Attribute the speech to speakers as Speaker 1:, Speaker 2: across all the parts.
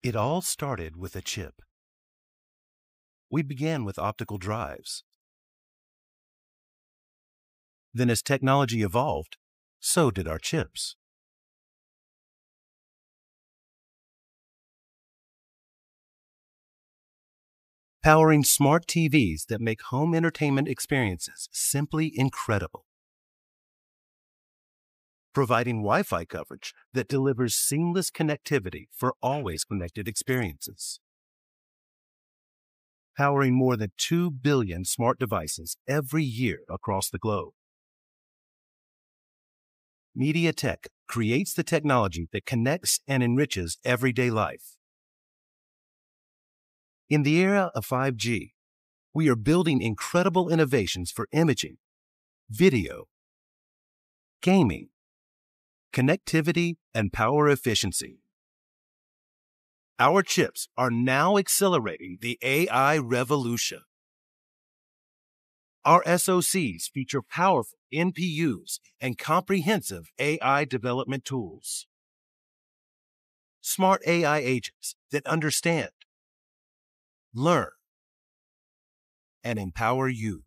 Speaker 1: It all started with a chip. We began with optical drives. Then as technology evolved, so did our chips. Powering smart TVs that make home entertainment experiences simply incredible. Providing Wi-Fi coverage that delivers seamless connectivity for always connected experiences. Powering more than 2 billion smart devices every year across the globe. MediaTek creates the technology that connects and enriches everyday life. In the era of 5G, we are building incredible innovations for imaging, video, gaming, connectivity, and power efficiency. Our chips are now accelerating the AI revolution. Our SoCs feature powerful NPUs and comprehensive AI development tools. Smart AI agents that understand, learn, and empower you.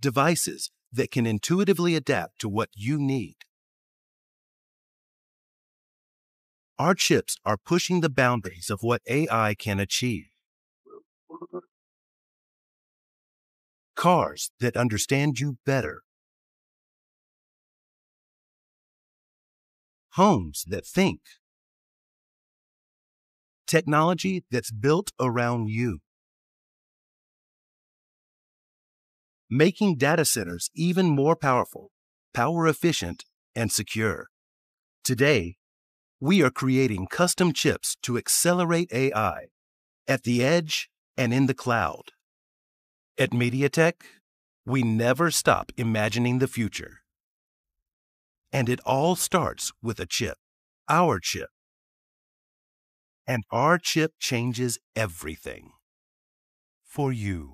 Speaker 1: Devices that can intuitively adapt to what you need. Our chips are pushing the boundaries of what AI can achieve. Cars that understand you better. Homes that think. Technology that's built around you. Making data centers even more powerful, power efficient, and secure. Today, we are creating custom chips to accelerate AI at the edge and in the cloud. At MediaTek, we never stop imagining the future. And it all starts with a chip, our chip. And our chip changes everything for you.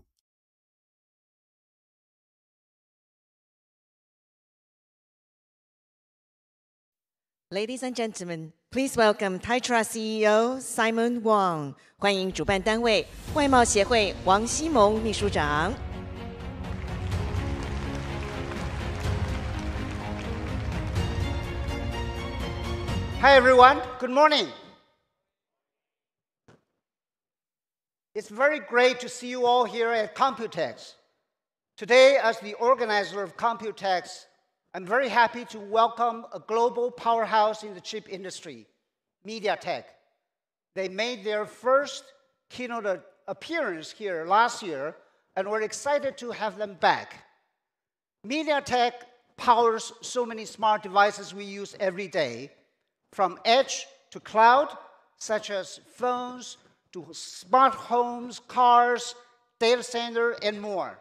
Speaker 2: Ladies and gentlemen, please welcome Taiwanplusyt CEO Simon Wang. 欢迎主办单位外贸协会王希蒙秘书长。
Speaker 3: Hi everyone, good morning. It's very great to see you all here at Computex. Today, as the organizer of Computex, I'm very happy to welcome a global powerhouse in the chip industry, MediaTek. They made their first keynote appearance here last year, and we're excited to have them back. MediaTek powers so many smart devices we use every day, from edge to cloud, such as phones, to smart homes, cars, data center, and more.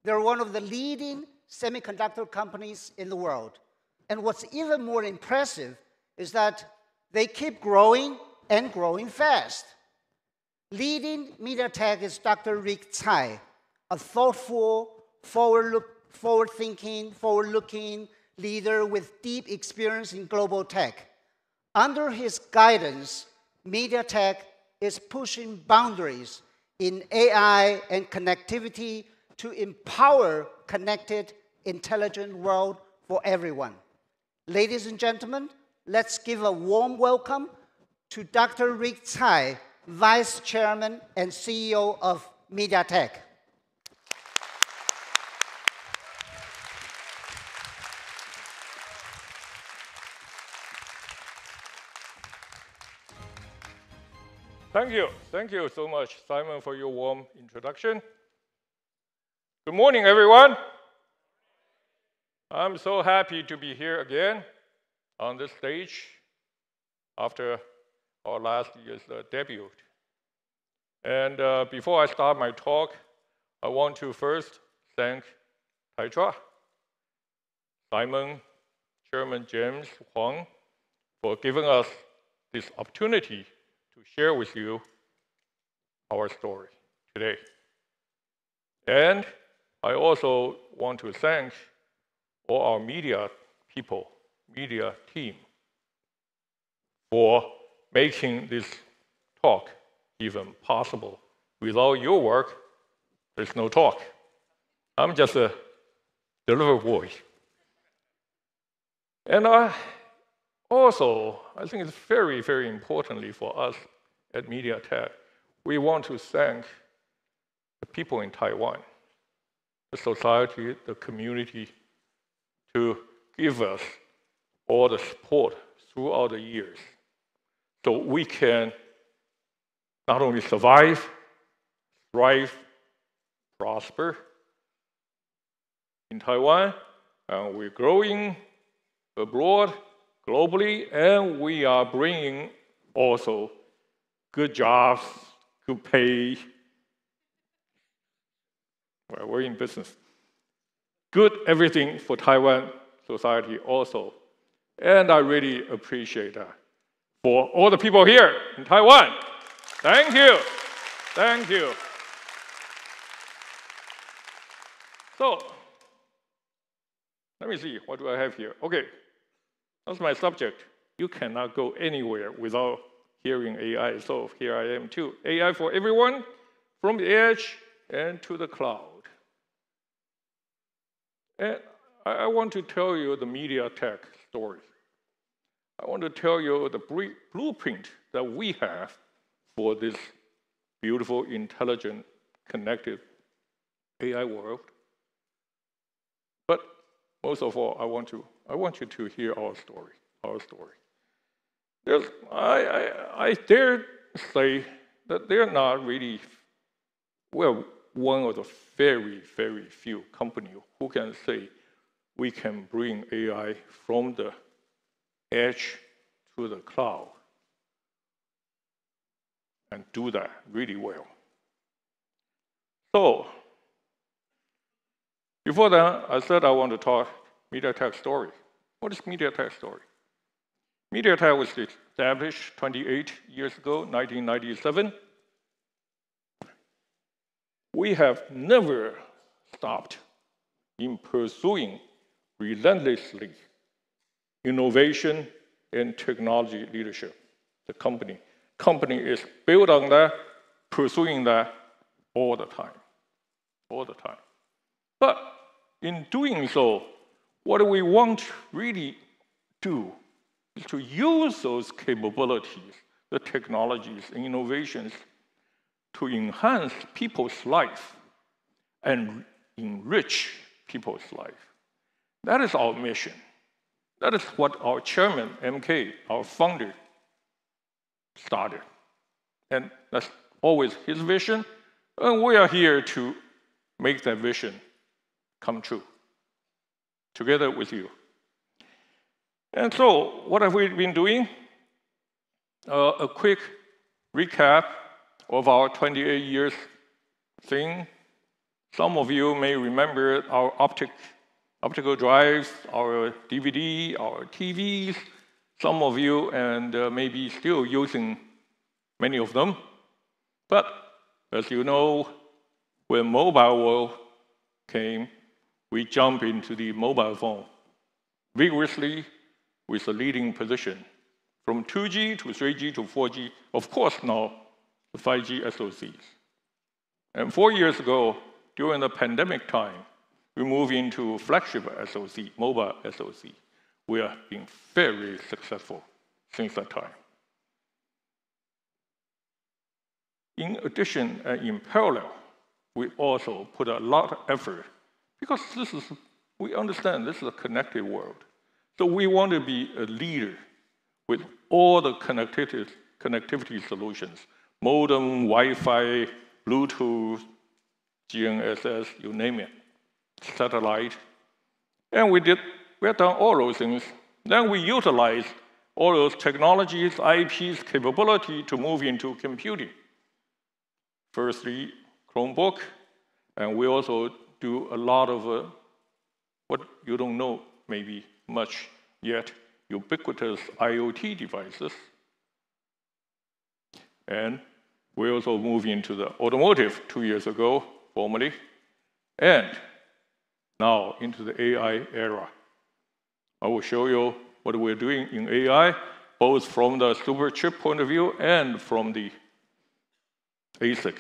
Speaker 3: They're one of the leading semiconductor companies in the world. And what's even more impressive is that they keep growing and growing fast. Leading MediaTek is Dr. Rick Tsai, a thoughtful, forward-thinking, forward-looking leader with deep experience in global tech. Under his guidance, MediaTek is pushing boundaries in AI and connectivity to empower connected, intelligent world for everyone. Ladies and gentlemen, let's give a warm welcome to Dr. Rick Tsai, Vice Chairman and CEO of MediaTek.
Speaker 4: Thank you. Thank you so much, Simon, for your warm introduction. Good morning, everyone. I'm so happy to be here again on this stage after our last year's debut. And before I start my talk, I want to first thank Taiwan, Simon, Chairman James Huang, for giving us this opportunity to share with you our story today. And I also want to thank all our media people, media team, for making this talk even possible. Without your work, there's no talk. I'm just a delivery boy. And I think it's very, very importantly for us at MediaTek, we want to thank the people in Taiwan, the society, the community, to give us all the support throughout the years so we can not only survive, thrive, prosper in Taiwan, and we're growing abroad, globally, and we are bringing also good jobs, good pay. Well, we're in business. Good everything for Taiwan society also. And I really appreciate that for all the people here in Taiwan. Thank you. Thank you. So, let me see, what do I have here? Okay, that's my subject. You cannot go anywhere without hearing AI, so here I am too. AI for everyone, from the edge and to the cloud. And I want to tell you the MediaTek story. I want to tell you the blueprint that we have for this beautiful, intelligent, connected AI world. But most of all, I want you to hear our story. I dare say that they're not really, we're one of the very, very few companies who can say we can bring AI from the edge to the cloud and do that really well. So, before that, I said I want to talk MediaTek story. What is MediaTek story? MediaTek was established 28 years ago, 1997. We have never stopped in pursuing relentlessly innovation and technology leadership. The company is built on that, pursuing that all the time. But in doing so, what do we want to really do is to use those capabilities, the technologies, and innovations to enhance people's life and enrich people's life. That is our mission. That is what our chairman, MK, our founder, started. And that's always his vision, and we are here to make that vision come true, together with you. And so, what have we been doing? A quick recap of our 28 years thing. Some of you may remember our optical drives, our DVD, our TVs. Some of you and maybe still using many of them. But as you know, when mobile world came, we jumped into the mobile phone vigorously with a leading position. From 2G to 3G to 4G, of course now the 5G SoCs. And 4 years ago, during the pandemic time, we moved into flagship SoC, mobile SoC. We have been very successful since that time. In addition and in parallel, we also put a lot of effort because we understand this is a connected world. So we want to be a leader with all the connectivity solutions, modem, Wi-Fi, Bluetooth, GNSS, you name it, satellite. And we have done all those things. Then we utilize all those technologies, IPs, capability to move into computing. Firstly, Chromebook, and we also do a lot of what you don't know maybe much yet, ubiquitous IoT devices. And we also moved into the automotive 2 years ago, formally, and now into the AI era. I will show you what we're doing in AI, both from the super chip point of view and from the ASIC,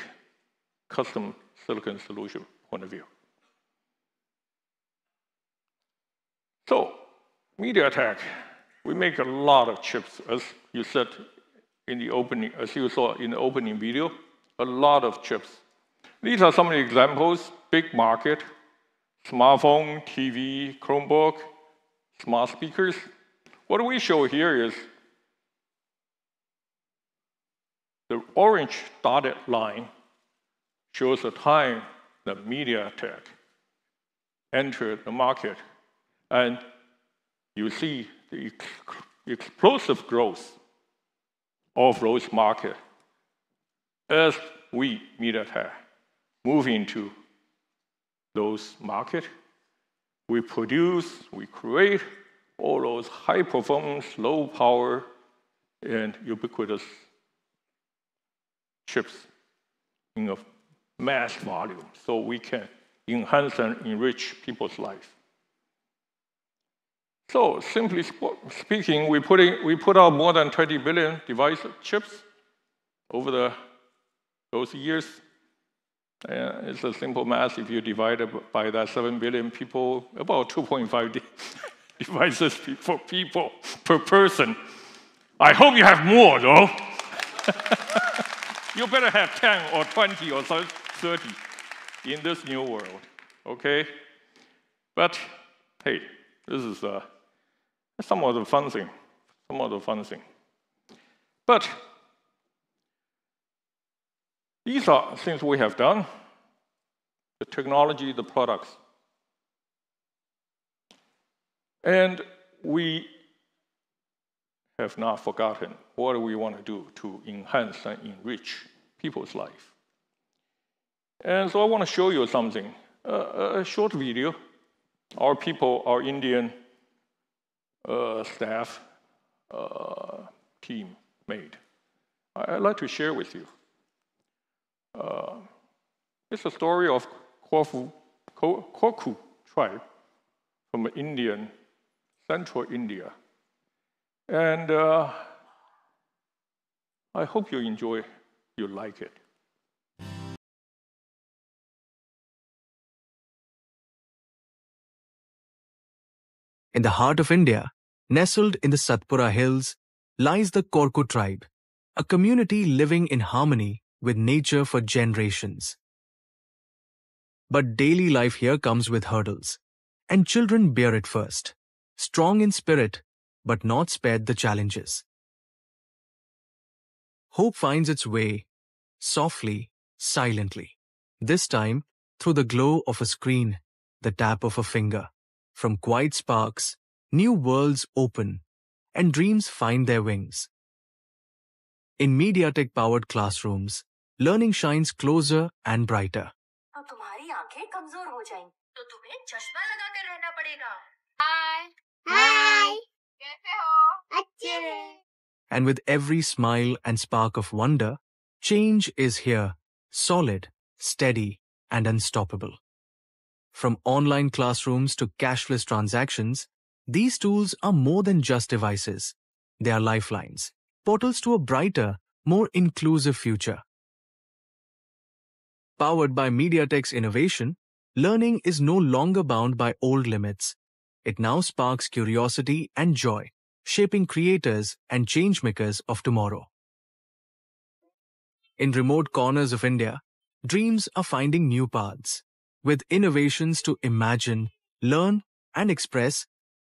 Speaker 4: custom silicon solution point of view. So, MediaTek, we make a lot of chips, as you said in the opening, as you saw in the opening video, a lot of chips. These are some of the examples: big market, smartphone, TV, Chromebook, smart speakers. What we show here is the orange dotted line shows the time that MediaTek entered the market. And you see the explosive growth of those markets as we, MediaTek, move into those markets. We produce, we create all those high performance, low power, and ubiquitous chips in a mass volume so we can enhance and enrich people's life. So simply speaking, we put out more than 20 billion device chips over those years. It's a simple math. If you divide it by that 7 billion people, about 2.5 devices per person. I hope you have more, though. You better have 10 or 20 or 30 in this new world, okay? But hey, this is some of the fun thing. But these are things we have done: the technology, the products. And we have not forgotten what we want to do to enhance and enrich people's life. And so I want to show you something, a short video our people, our Indian staff team made. I'd like to share with you. It's a story of Koku tribe from Indian, central India. And I hope you like it.
Speaker 5: In the heart of India, nestled in the Satpura hills, lies the Korku tribe, a community living in harmony with nature for generations. But daily life here comes with hurdles, and children bear it first, strong in spirit, but not spared the challenges. Hope finds its way, softly, silently, this time through the glow of a screen, the tap of a finger. From quiet sparks, new worlds open, and dreams find their wings. In MediaTek-powered classrooms, learning shines closer and brighter.
Speaker 6: अब तुम्हारी आंखें कमजोर हो जाएंगी, तो तुम्हें चश्मा लगाकर रहना पड़ेगा। हाय, हाय, कैसे हो? अच्छे।
Speaker 5: And with every smile and spark of wonder, change is here, solid, steady, and unstoppable. From online classrooms to cashless transactions, these tools are more than just devices. They are lifelines, portals to a brighter, more inclusive future. Powered by MediaTek's innovation, learning is no longer bound by old limits. It now sparks curiosity and joy, shaping creators and changemakers of tomorrow. In remote corners of India, dreams are finding new paths. With innovations to imagine, learn, and express,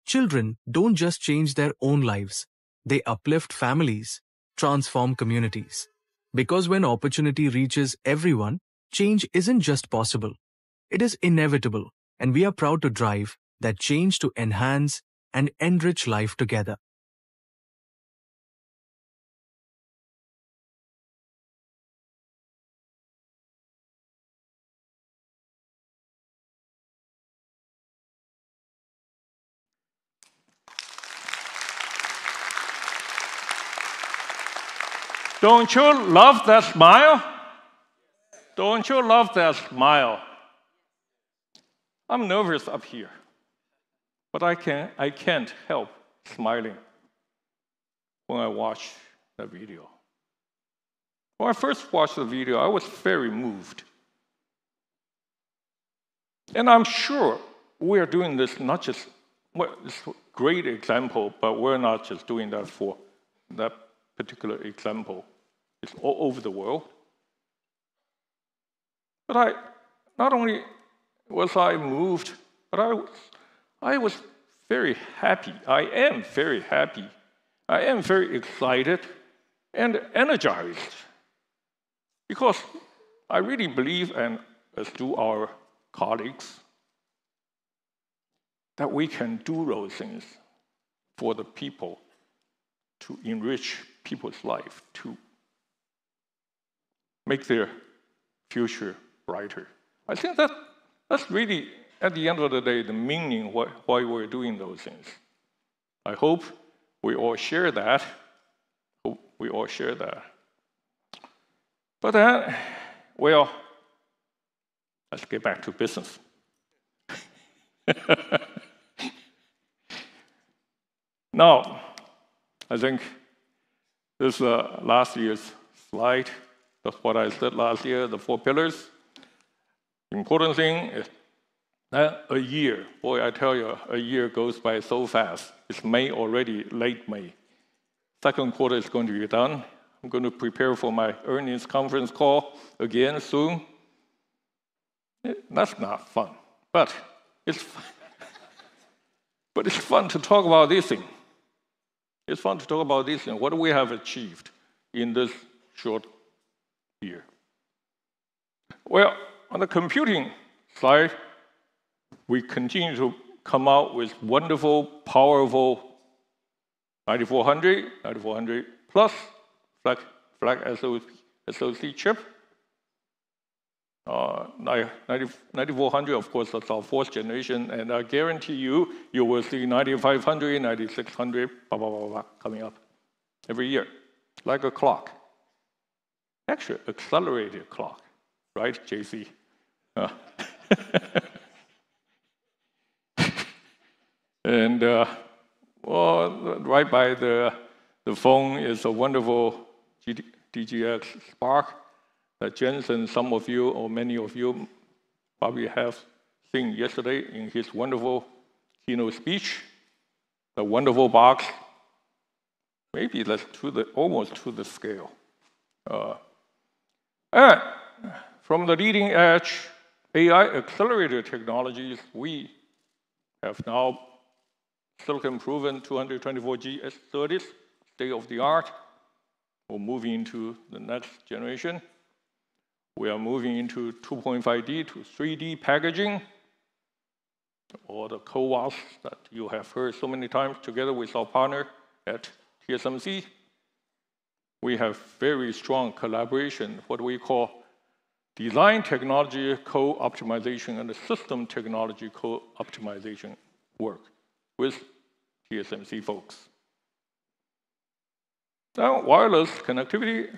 Speaker 5: children don't just change their own lives. They uplift families, transform communities. Because when opportunity reaches everyone, change isn't just possible. It is inevitable, and we are proud to drive that change to enhance and enrich life together.
Speaker 4: Don't you love that smile? Don't you love that smile? I'm nervous up here, but I can't help smiling. when I watched that video. When I first watched the video, I was very moved. And I'm sure we are doing this not just, well, it's a great example, but we're not just doing that for that particular example. It's all over the world. But not only was I moved, but I was very happy. I am very happy. I am very excited and energized. Because I really believe, and as do our colleagues, that we can do those things for the people to enrich people's life, to make their future brighter. I think that's really, at the end of the day, the meaning why we're doing those things. I hope we all share that. But then, well, let's get back to business. Now, I think this last year's slide, that's what I said last year, the 4 pillars. Important thing is that a year, boy, I tell you, a year goes by so fast. It's May already, late May. Second quarter is going to be done. I'm going to prepare for my earnings conference call again soon. That's not fun, but it's fun. But it's fun to talk about this thing. It's fun to talk about this thing. What do we have achieved in this short year? Well, on the computing side, we continue to come out with wonderful, powerful 9400, 9400 plus, flag SoC chip. 9400, of course, that's our 4th generation, and I guarantee you will see 9500, 9600, blah, blah, blah, blah, coming up every year, like a clock. Actually, accelerated clock, right, JC? And well, right by the phone is a wonderful DGX Spark that Jensen, some of you or many of you probably have seen yesterday in his wonderful keynote speech. The wonderful box, maybe that's almost to the scale. And from the leading edge AI accelerator technologies, we have now silicon-proven 224G S30s, state-of-the-art. We're moving into the next generation. We are moving into 2.5D to 3D packaging, or the CoWoS that you have heard so many times together with our partner at TSMC. We have very strong collaboration, what we call design technology co-optimization and the system technology co-optimization work with TSMC folks. Now, wireless connectivity,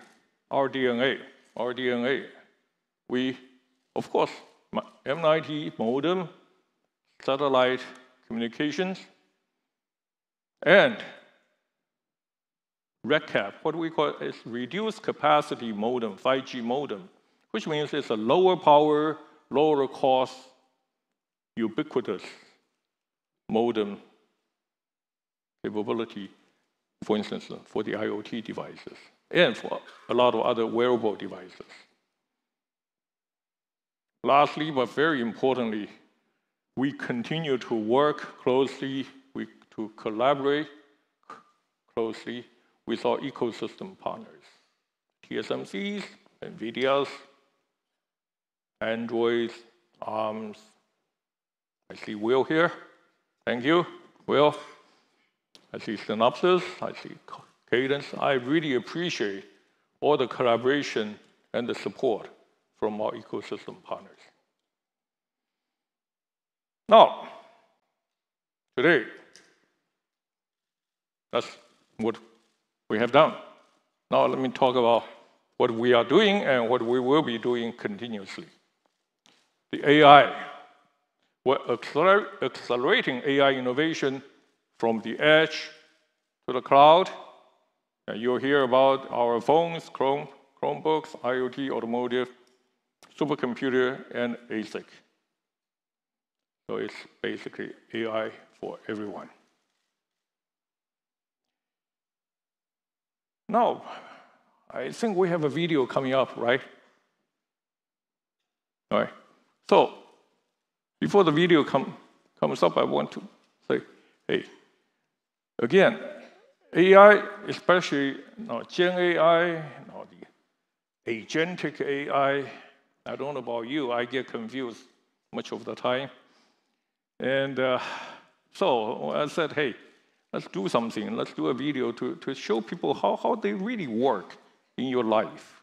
Speaker 4: our DNA. We, of course, M90 modem, satellite communications, and RedCap, what we call is reduced capacity modem, 5G modem, which means it's a lower power, lower cost, ubiquitous modem capability, for instance, for the IoT devices and for a lot of other wearable devices. Lastly, but very importantly, we continue to work closely, to collaborate closely with our ecosystem partners, TSMCs, NVIDIAs, Androids, ARMs. I see Will here. Thank you, Will. I see Synopsys, I see Cadence. I really appreciate all the collaboration and the support from our ecosystem partners. Now, today, that's what we have done. Now let me talk about what we are doing and what we will be doing continuously. The AI, we're accelerating AI innovation from the edge to the cloud You'll hear about our phones, Chromebooks, IoT, automotive, supercomputer, and ASIC. So it's basically AI for everyone. Now, I think we have a video coming up, right? All right. So, before the video comes up, I want to say, hey, again, AI, especially Gen AI, the agentic AI, I don't know about you, I get confused much of the time. And so I said, hey, let's do something. Let's do a video to show people how they really work in your life.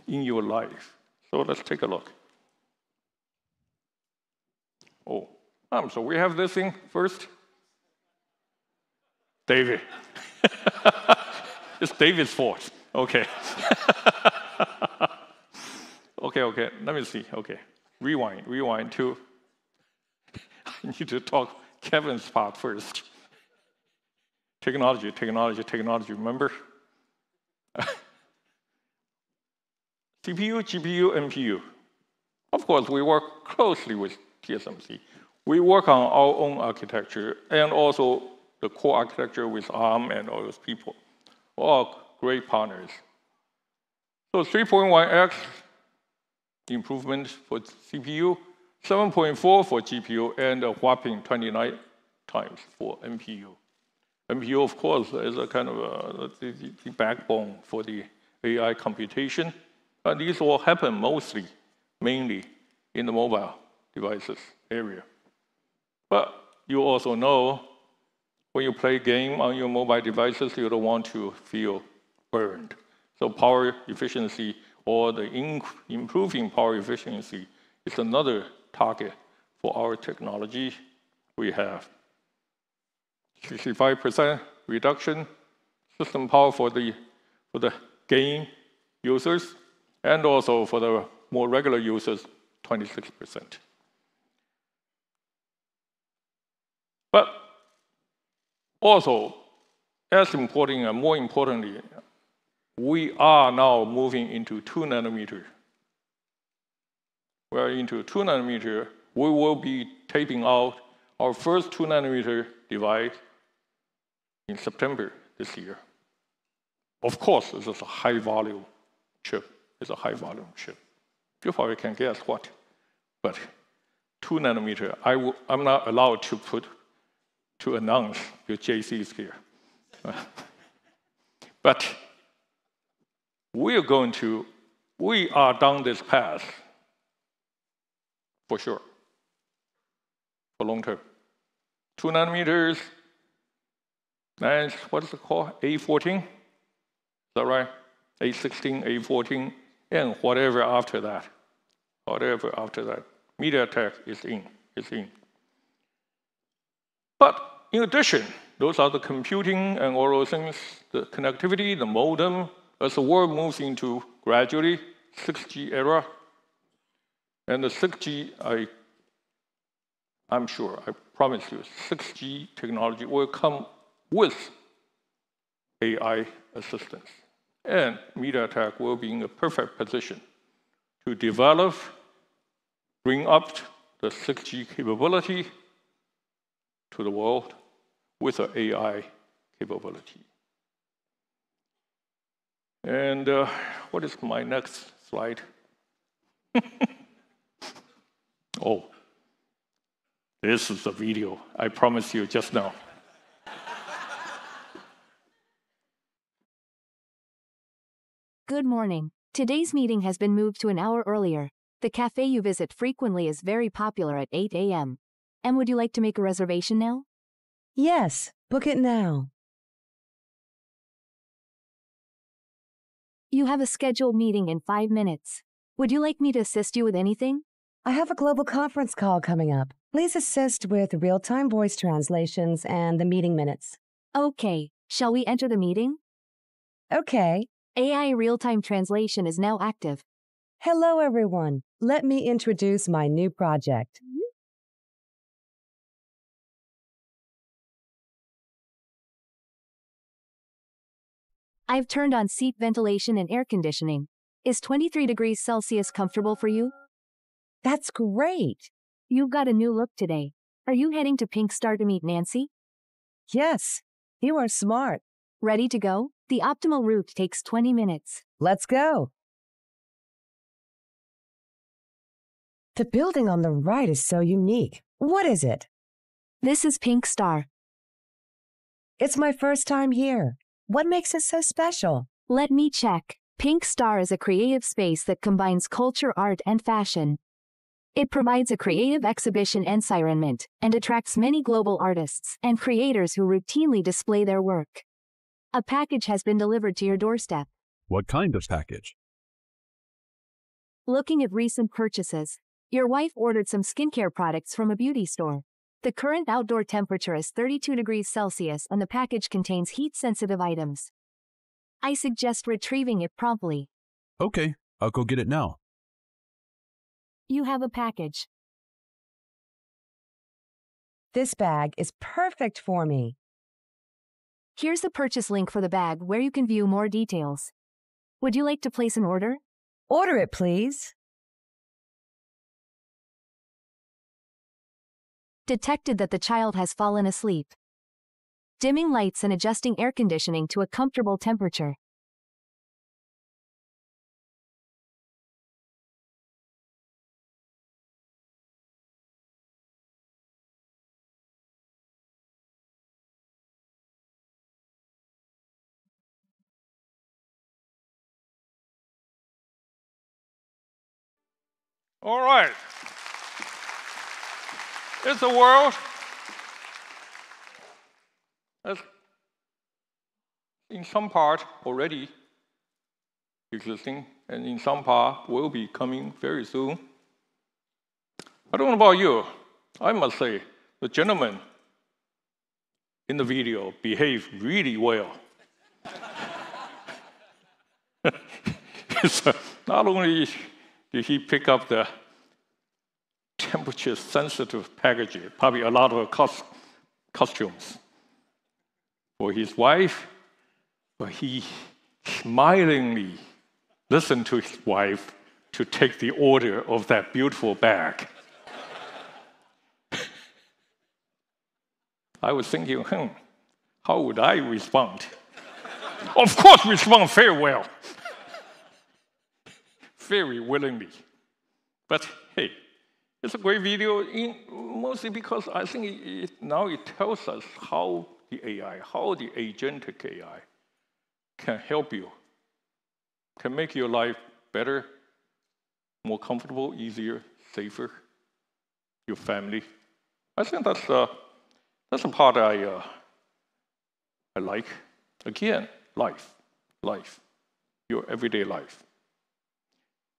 Speaker 4: In your life. So let's take a look. Oh, so we have this thing first. David. It's David's fault. Okay. Okay, let me see. Okay, rewind to, I need to talk Kevin's part first. Technology, remember? CPU, GPU, NPU. Of course, we work closely with TSMC. We work on our own architecture and also the core architecture with ARM and all those people. All great partners. So 3.1x improvement for CPU, 7.4 for GPU, and a whopping 29 times for NPU. NPU, of course, is a kind of the backbone for the AI computation. And these all happen mainly in the mobile devices area. But you also know when you play a game on your mobile devices, you don't want to feel burned. So power efficiency or the improving power efficiency is another target for our technology. We have 65% reduction system power for the game users, and also for the more regular users, 26%. But also, as important and more importantly, we are now moving into 2 nanometer. We are into 2 nanometer. We will be taping out our first 2 nanometer device in September this year. Of course, this is a high volume chip. It's a high volume chip. You probably can guess what. But 2 nanometer, I'm not allowed to announce your JCs here. But we are down this path for sure, for long term. 2 nanometers, and what is it called? A14? Is that right? A16, A14, and whatever after that. MediaTek is in. But in addition, those are the computing and all those things, the connectivity, the modem, as the world moves into gradually 6G era. And the 6G, I'm sure, I promise you, 6G technology will come with AI assistance. And MediaTek will be in a perfect position to develop, bring up the 6G capability to the world with an AI capability. And what is my next slide? Oh, this is the video I promised you just now.
Speaker 7: Good morning. Today's meeting has been moved to an hour earlier. The cafe you visit frequently is very popular at 8 a.m. And would you like to make a reservation now?
Speaker 8: Yes, book it now.
Speaker 7: You have a scheduled meeting in 5 minutes. Would you like me to assist you with anything?
Speaker 8: I have a global conference call coming up. Please assist with real-time voice translations and the meeting minutes.
Speaker 7: Okay. Shall we enter the meeting?
Speaker 8: Okay.
Speaker 7: AI real-time translation is now active.
Speaker 8: Hello, everyone. Let me introduce my new project.
Speaker 7: I've turned on seat ventilation and air conditioning. Is 23 degrees Celsius comfortable for you?
Speaker 8: That's great.
Speaker 7: You've got a new look today. Are you heading to Pink Star to meet Nancy?
Speaker 8: Yes, you are smart.
Speaker 7: Ready to go? The optimal route takes 20 minutes.
Speaker 8: Let's go. The building on the right is so unique. What is it?
Speaker 7: This is Pink Star.
Speaker 8: It's my first time here. What makes it so special?
Speaker 7: Let me check. Pink Star is a creative space that combines culture, art, and fashion. It provides a creative exhibition environment and attracts many global artists and creators who routinely display their work. A package has been delivered to your doorstep.
Speaker 9: What kind of package?
Speaker 7: Looking at recent purchases, your wife ordered some skincare products from a beauty store. The current outdoor temperature is 32 degrees Celsius and the package contains heat-sensitive items. I suggest retrieving it promptly.
Speaker 9: Okay, I'll go get it now.
Speaker 7: You have a package.
Speaker 8: This bag is perfect for me.
Speaker 7: Here's the purchase link for the bag where you can view more details. Would you like to place an order?
Speaker 8: Order it, please.
Speaker 7: Detected that the child has fallen asleep. Dimming lights and adjusting air conditioning to a comfortable temperature.
Speaker 4: All right. It's a world that's in some part already existing, and in some part will be coming very soon. I don't know about you. I must say, the gentleman in the video behaved really well. Not only did he pick up the temperature-sensitive packaging, probably a lot of costumes for his wife, but he smilingly listened to his wife to take the order of that beautiful bag. I was thinking, how would I respond? Of course, respond very well. Very willingly. But hey, it's a great video, mostly because I think now it tells us how the AI, how the agentic AI can help you, can make your life better, more comfortable, easier, safer, your family. I think that's the part I like. Again, life, your everyday life.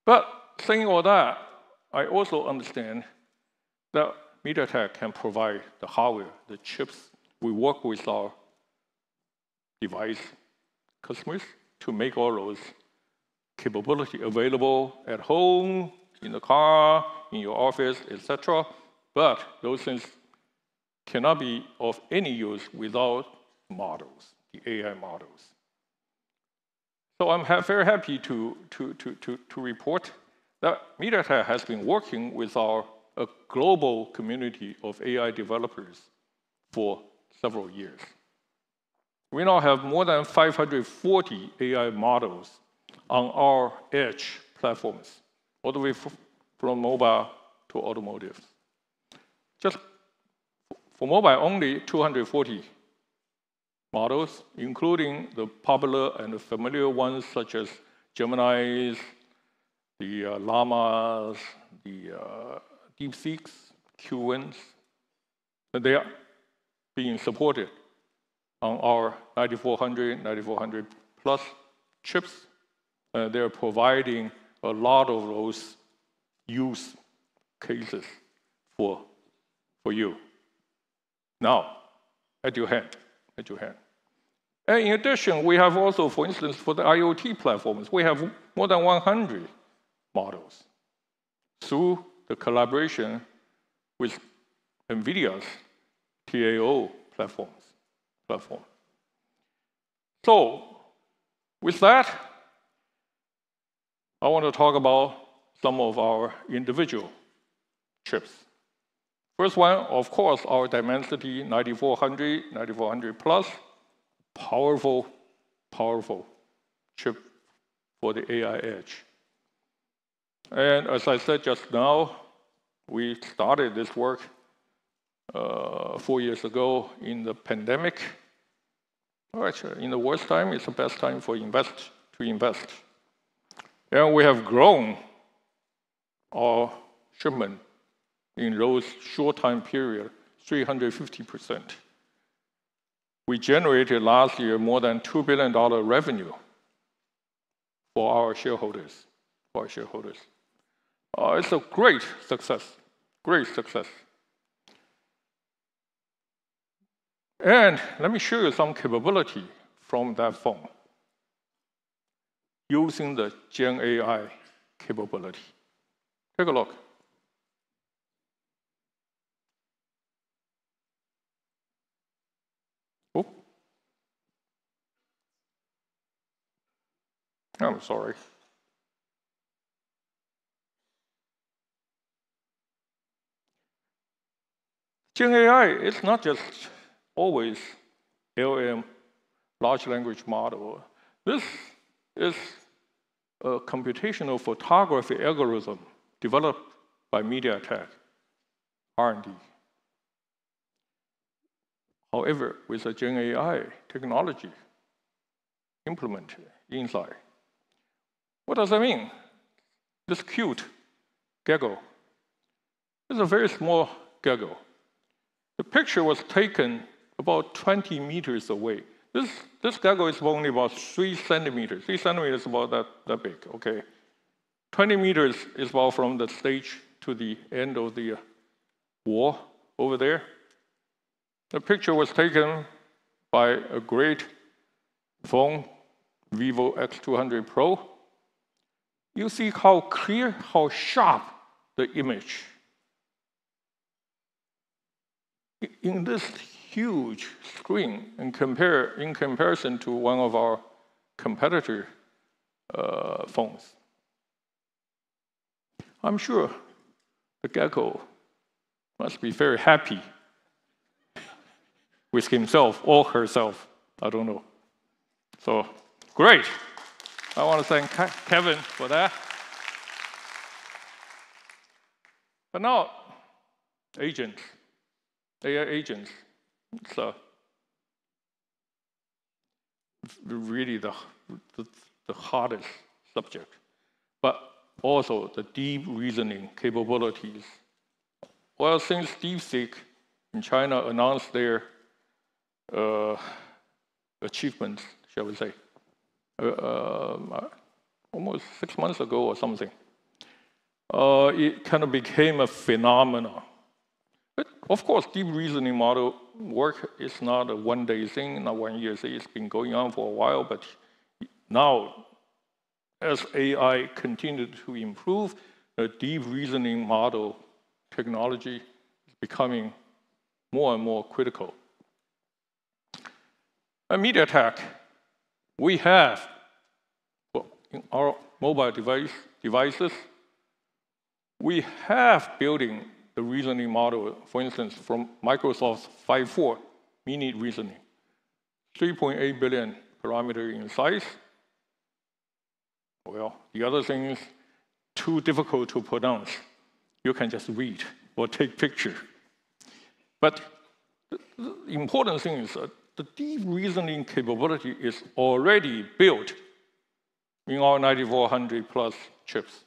Speaker 4: But saying all that, I also understand that MediaTek can provide the hardware, the chips. We work with our device customers to make all those capability available at home, in the car, in your office, etc. But those things cannot be of any use without models, the AI models. So I'm very happy to report that MediaTek has been working with a global community of AI developers for several years. We now have more than 540 AI models on our edge platforms, all the way from mobile to automotive. Just for mobile only, 240 models, including the popular and the familiar ones such as Geminis, the Llamas, the DeepSeeks, Q1s, and they are being supported on our 9400 plus chips. They're providing a lot of those use cases for you. Now, at your hand. And in addition, we have also, for instance, for the IoT platforms, we have more than 100 models through the collaboration with NVIDIA's TAO platform. So With that, I want to talk about some of our individual chips. First one, of course, our Dimensity 9400, 9400 Plus, powerful chip for the AI edge. And as I said just now, we started this work 4 years ago in the pandemic. Actually, in the worst time, it's the best time to invest. And we have grown our shipment in those short time period, 350%. We generated last year more than $2 billion revenue for our shareholders. It's a great success. And let me show you some capability from that phone using the Gen AI capability. Take a look. Oh. I'm sorry. Gen AI is not just always LM, large language model. This is a computational photography algorithm developed by MediaTek R&D. However, with the Gen AI technology implemented inside. What does that mean? This cute gecko is a very small gecko. The picture was taken about 20 meters away. This gecko is only about 3 centimeters. 3 centimeters is about that big, okay? 20 meters is about from the stage to the end of the wall over there. The picture was taken by a great phone, Vivo X200 Pro. You see how clear, how sharp the image. In this huge screen, in comparison to one of our competitor phones. I'm sure the gecko must be very happy with himself or herself. I don't know. So, great. I want to thank Kevin for that. But now, agents. AI agents, it's really the hardest subject, but also the deep reasoning capabilities. Well, since DeepSeek in China announced their achievements, shall we say, almost 6 months ago or something, it kind of became a phenomenon. But of course, deep reasoning model work is not a one-day thing, not 1 year thing. It's been going on for a while, but now, as AI continues to improve, the deep reasoning model technology is becoming more and more critical. At MediaTek, we have, in our mobile devices, we have building the reasoning model, for instance, from Microsoft's 5.4 mini reasoning, 3.8 billion parameter in size. Well, the other thing is too difficult to pronounce. You can just read or take picture. But the important thing is that the deep reasoning capability is already built in our 9400 plus chips.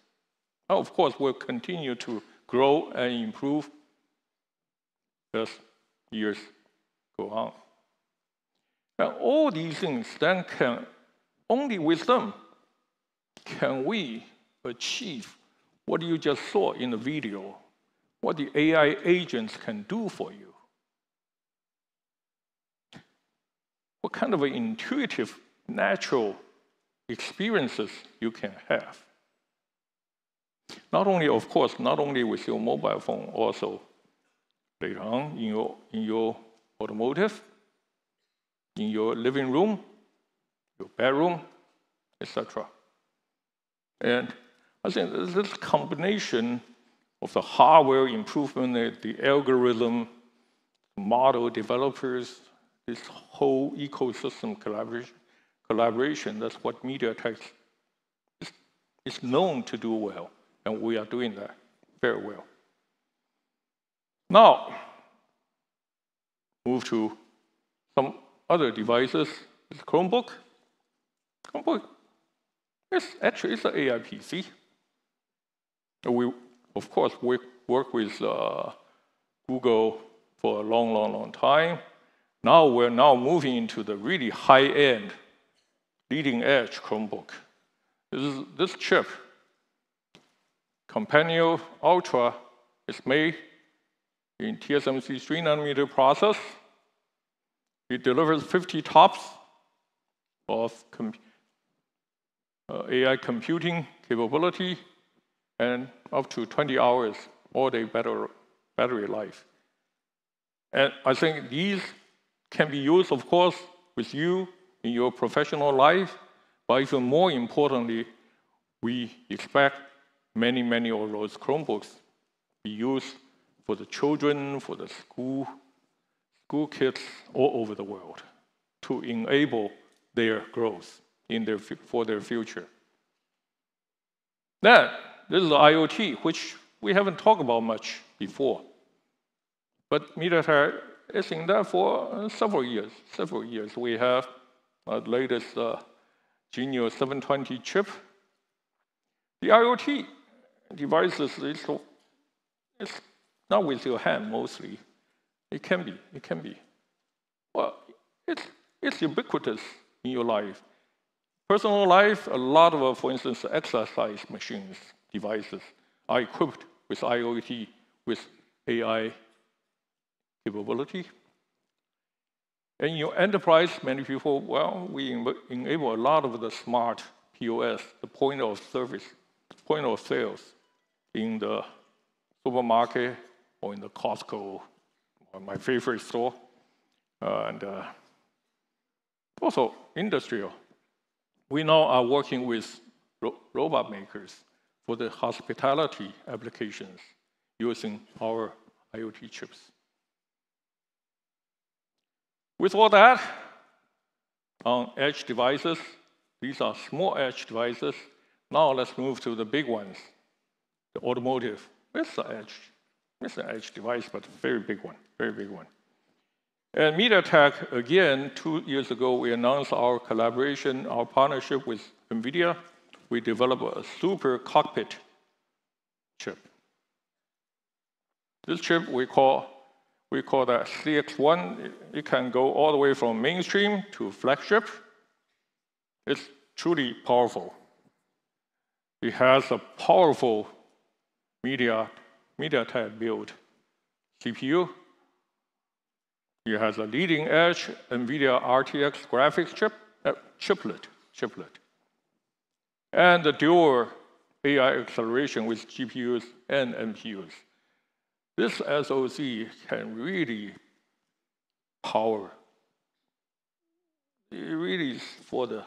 Speaker 4: Now, of course, we'll continue to grow and improve as years go on. And all these things then can, only with them, can we achieve what you just saw in the video, what the AI agents can do for you. What kind of intuitive, natural experiences you can have. Not only, of course, not only with your mobile phone, also later on in your automotive, in your living room, your bedroom, etc. And I think this combination of the hardware improvement, the algorithm, model developers, this whole ecosystem collaboration, that's what MediaTek is known to do well, and we are doing that very well. Now, move to some other devices. This Chromebook. Chromebook is actually it's an AI PC. We, of course, work with Google for a long time. Now we're moving into the really high-end, leading-edge Chromebook. This chip, Companion Ultra, is made in TSMC 3nm process. It delivers 50 TOPS of AI computing capability and up to 20 hours all-day battery life. And I think these can be used, of course, with you in your professional life, but even more importantly, we expect many of those Chromebooks be used for the children, for the school kids all over the world to enable their growth for their future. Then, this is the IoT, which we haven't talked about much before. But MediaTek is in that for several years. We have the latest Genio 720 chip. The IoT devices, it's not with your hand mostly. It can be. Well, it's ubiquitous in your life. Personal life, a lot of, for instance, exercise machines, devices are equipped with IoT, with AI capability. And in your enterprise, many people, well, we enable a lot of the smart POS, the point of sales in the supermarket or in the Costco, or my favorite store, and also industrial. We now are working with robot makers for the hospitality applications using our IoT chips. With all that, on edge devices, these are small edge devices. Now let's move to the big ones, the automotive. It's an edge device, but a very big one. And MediaTek, again, 2 years ago, we announced our collaboration, our partnership with NVIDIA. We developed a super cockpit chip. This chip we call that CX1. It can go all the way from mainstream to flagship. It's truly powerful. It has a powerful MediaTek built CPU. It has a leading edge NVIDIA RTX graphics chiplet. And the dual AI acceleration with GPUs and NPUs. This SoC can really power. It really is for the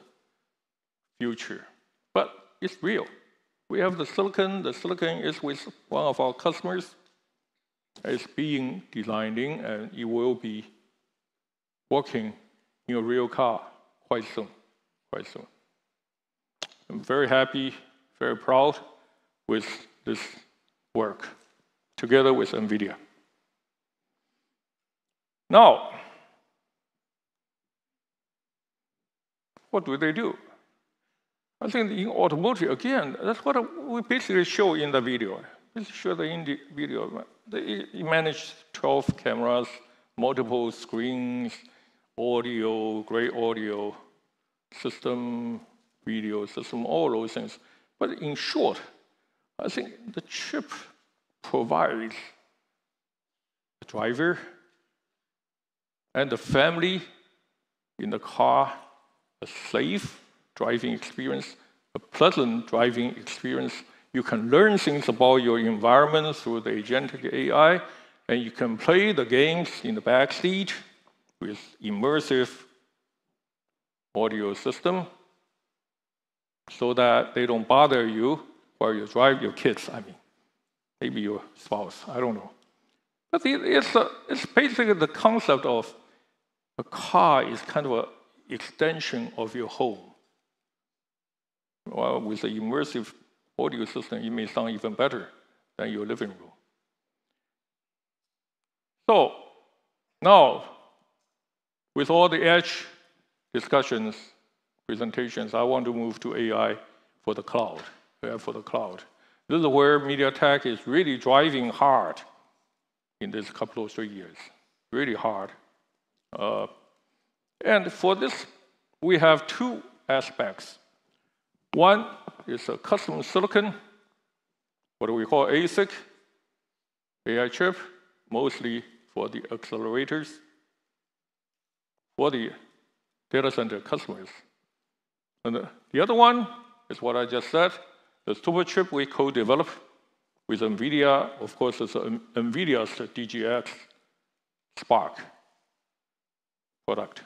Speaker 4: future. But it's real. We have the silicon. The silicon is with one of our customers. It's being designed in, and it will be working in a real car quite soon. I'm very happy, very proud with this work together with NVIDIA. Now, what do they do? I think in automotive, again, that's what we basically show in the video. They manage 12 cameras, multiple screens, audio, great audio system, video system, all those things. But in short, I think the chip provides the driver and the family in the car a safe driving experience, a pleasant driving experience. You can learn things about your environment through the agentic AI, and you can play the games in the back seat with immersive audio system. so that they don't bother you while you drive your kids, I mean. Maybe your spouse, I don't know. But it's basically the concept of a car is kind of an extension of your home. Well, with an immersive audio system, it may sound even better than your living room. So now, with all the edge discussions, presentations, I want to move to AI for the cloud. AI for the cloud. This is where MediaTek is really driving hard in this couple of 3 years, really hard. And for this, we have two aspects. One is a custom silicon, what we call ASIC, AI chip, mostly for the accelerators, for the data center customers. And the other one is what I just said, the super chip we co-developed with NVIDIA. Of course, it's NVIDIA's DGX Spark product.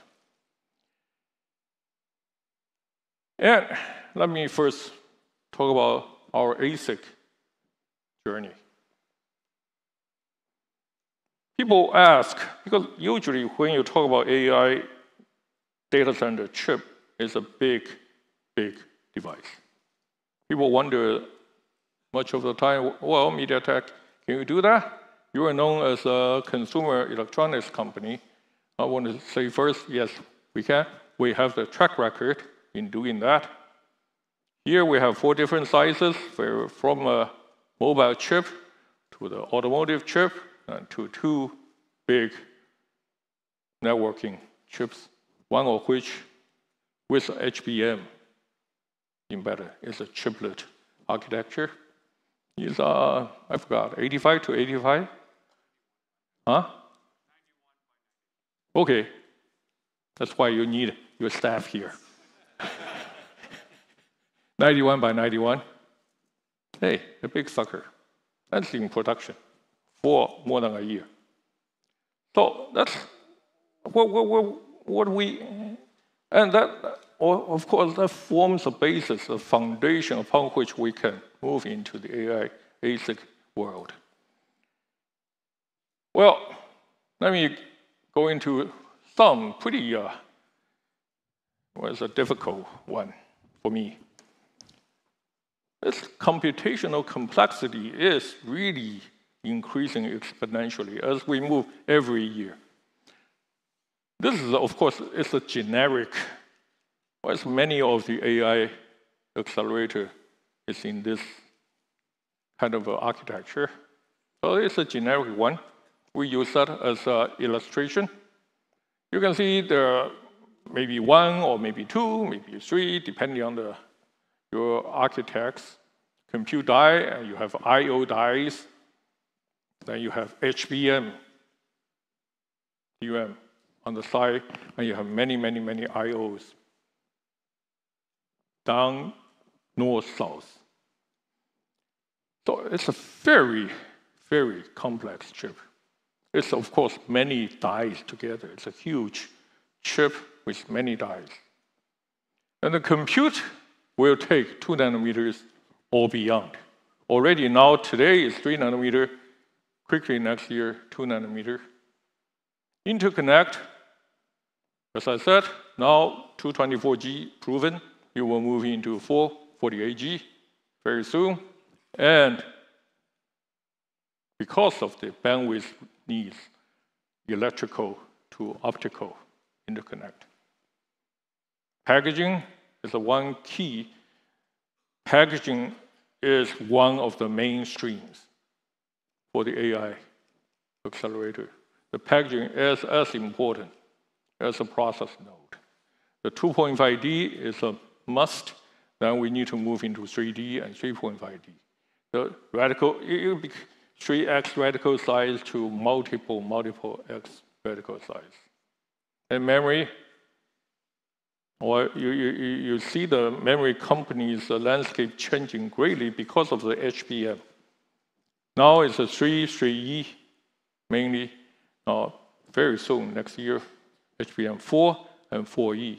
Speaker 4: And let me first talk about our ASIC journey. People ask, because usually when you talk about AI data center chip, it's a big, big device. People wonder much of the time, well, MediaTek, can you do that? You are known as a consumer electronics company. I want to say first, yes, we can. We have the track record in doing that. Here we have 4 different sizes, from a mobile chip to the automotive chip, and to 2 big networking chips, one of which with HBM embedded. It's a chiplet architecture. It's, I forgot, 85 to 85? Huh? Okay. That's why you need your staff here. 91 by 91. Hey, a big sucker. That's in production for more than a year. So that's what we, and that, of course, that forms the basis, the foundation upon which we can move into the AI ASIC world. Well, let me go into some pretty, was a difficult one for me. This computational complexity is really increasing exponentially as we move every year. This is, of course, it's a generic, as many of the AI accelerator is in this kind of architecture. So it's a generic one. We use that as an illustration. You can see there are maybe 1 or maybe 2, maybe 3, depending on your architect's compute die, and you have I/O dies. Then you have HBM, DRAM on the side, and you have many, many, many I/Os. Down, north, south. So it's a very, very complex chip. It's, of course, many dies together. It's a huge chip with many dies. And the compute will take 2 nanometers or beyond. Already now, today is 3 nanometer. Quickly next year, 2 nanometer. Interconnect, as I said, now 224G proven. You will move into 448G very soon. And because of the bandwidth needs, electrical to optical interconnect. Packaging is the one key. Packaging is one of the main streams for the AI accelerator. The packaging is as important as the process node. The 2.5D is a must. Then we need to move into 3D and 3.5D. The radical, 3x radical size to multiple x radical size. And memory, or you see the memory companies' landscape changing greatly because of the HBM. Now it's a 3E, mainly. Very soon, next year, HBM4 and 4E.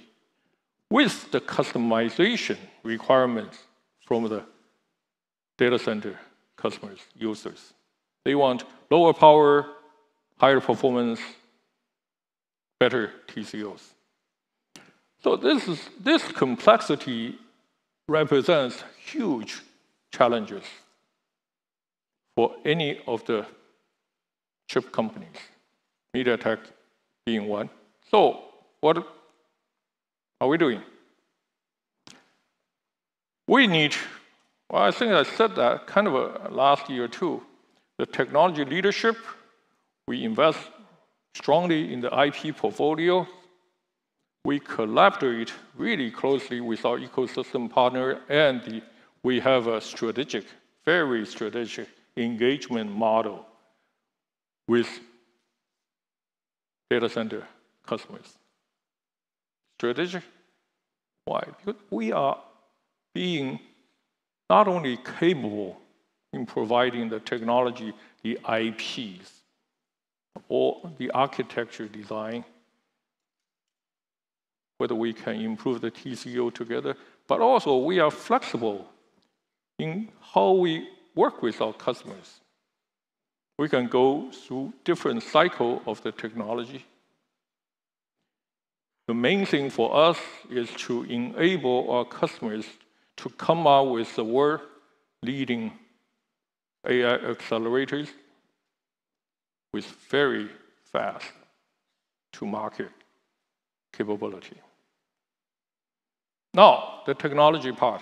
Speaker 4: with the customization requirements from the data center customers, users. They want lower power, higher performance, better TCOs. So this complexity represents huge challenges for any of the chip companies, MediaTek being one. So what are we doing? We need, well, I think I said that kind of last year too, the technology leadership. We invest strongly in the IP portfolio. We collaborate really closely with our ecosystem partner, and we have a strategic, very strategic engagement model with data center customers. Strategic? Why? Because we are being not only capable in providing the technology, the IPs, or the architecture design, whether we can improve the TCO together, but also we are flexible in how we work with our customers. We can go through different cycles of the technology. The main thing for us is to enable our customers to come out with the world-leading AI accelerators with very fast to market capability. Now, the technology part.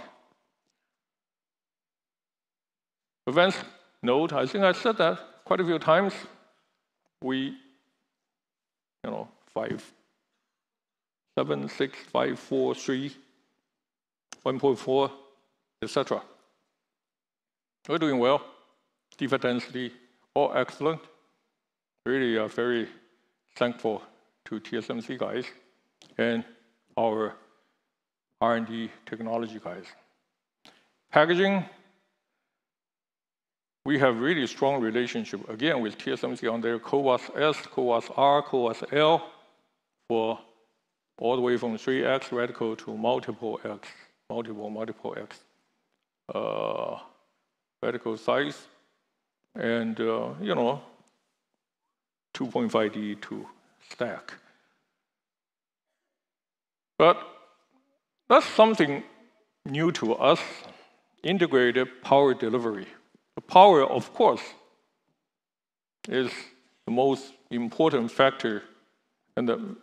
Speaker 4: Advanced node, I think I said that quite a few times. We, 5, 7, 6, 5, 4, 3, 1.4, etc. We're doing well. Defect density, all excellent. Really are very thankful to TSMC guys and our R&D technology guys. Packaging, we have really strong relationship, again, with TSMC on their CoWoS-S, CoWoS-R, CoWoS-L, for all the way from 3x radical to multiple X, multiple X radical size, and 2.5D to stack. But that's something new to us, integrated power delivery. The power, of course, is the most important factor and in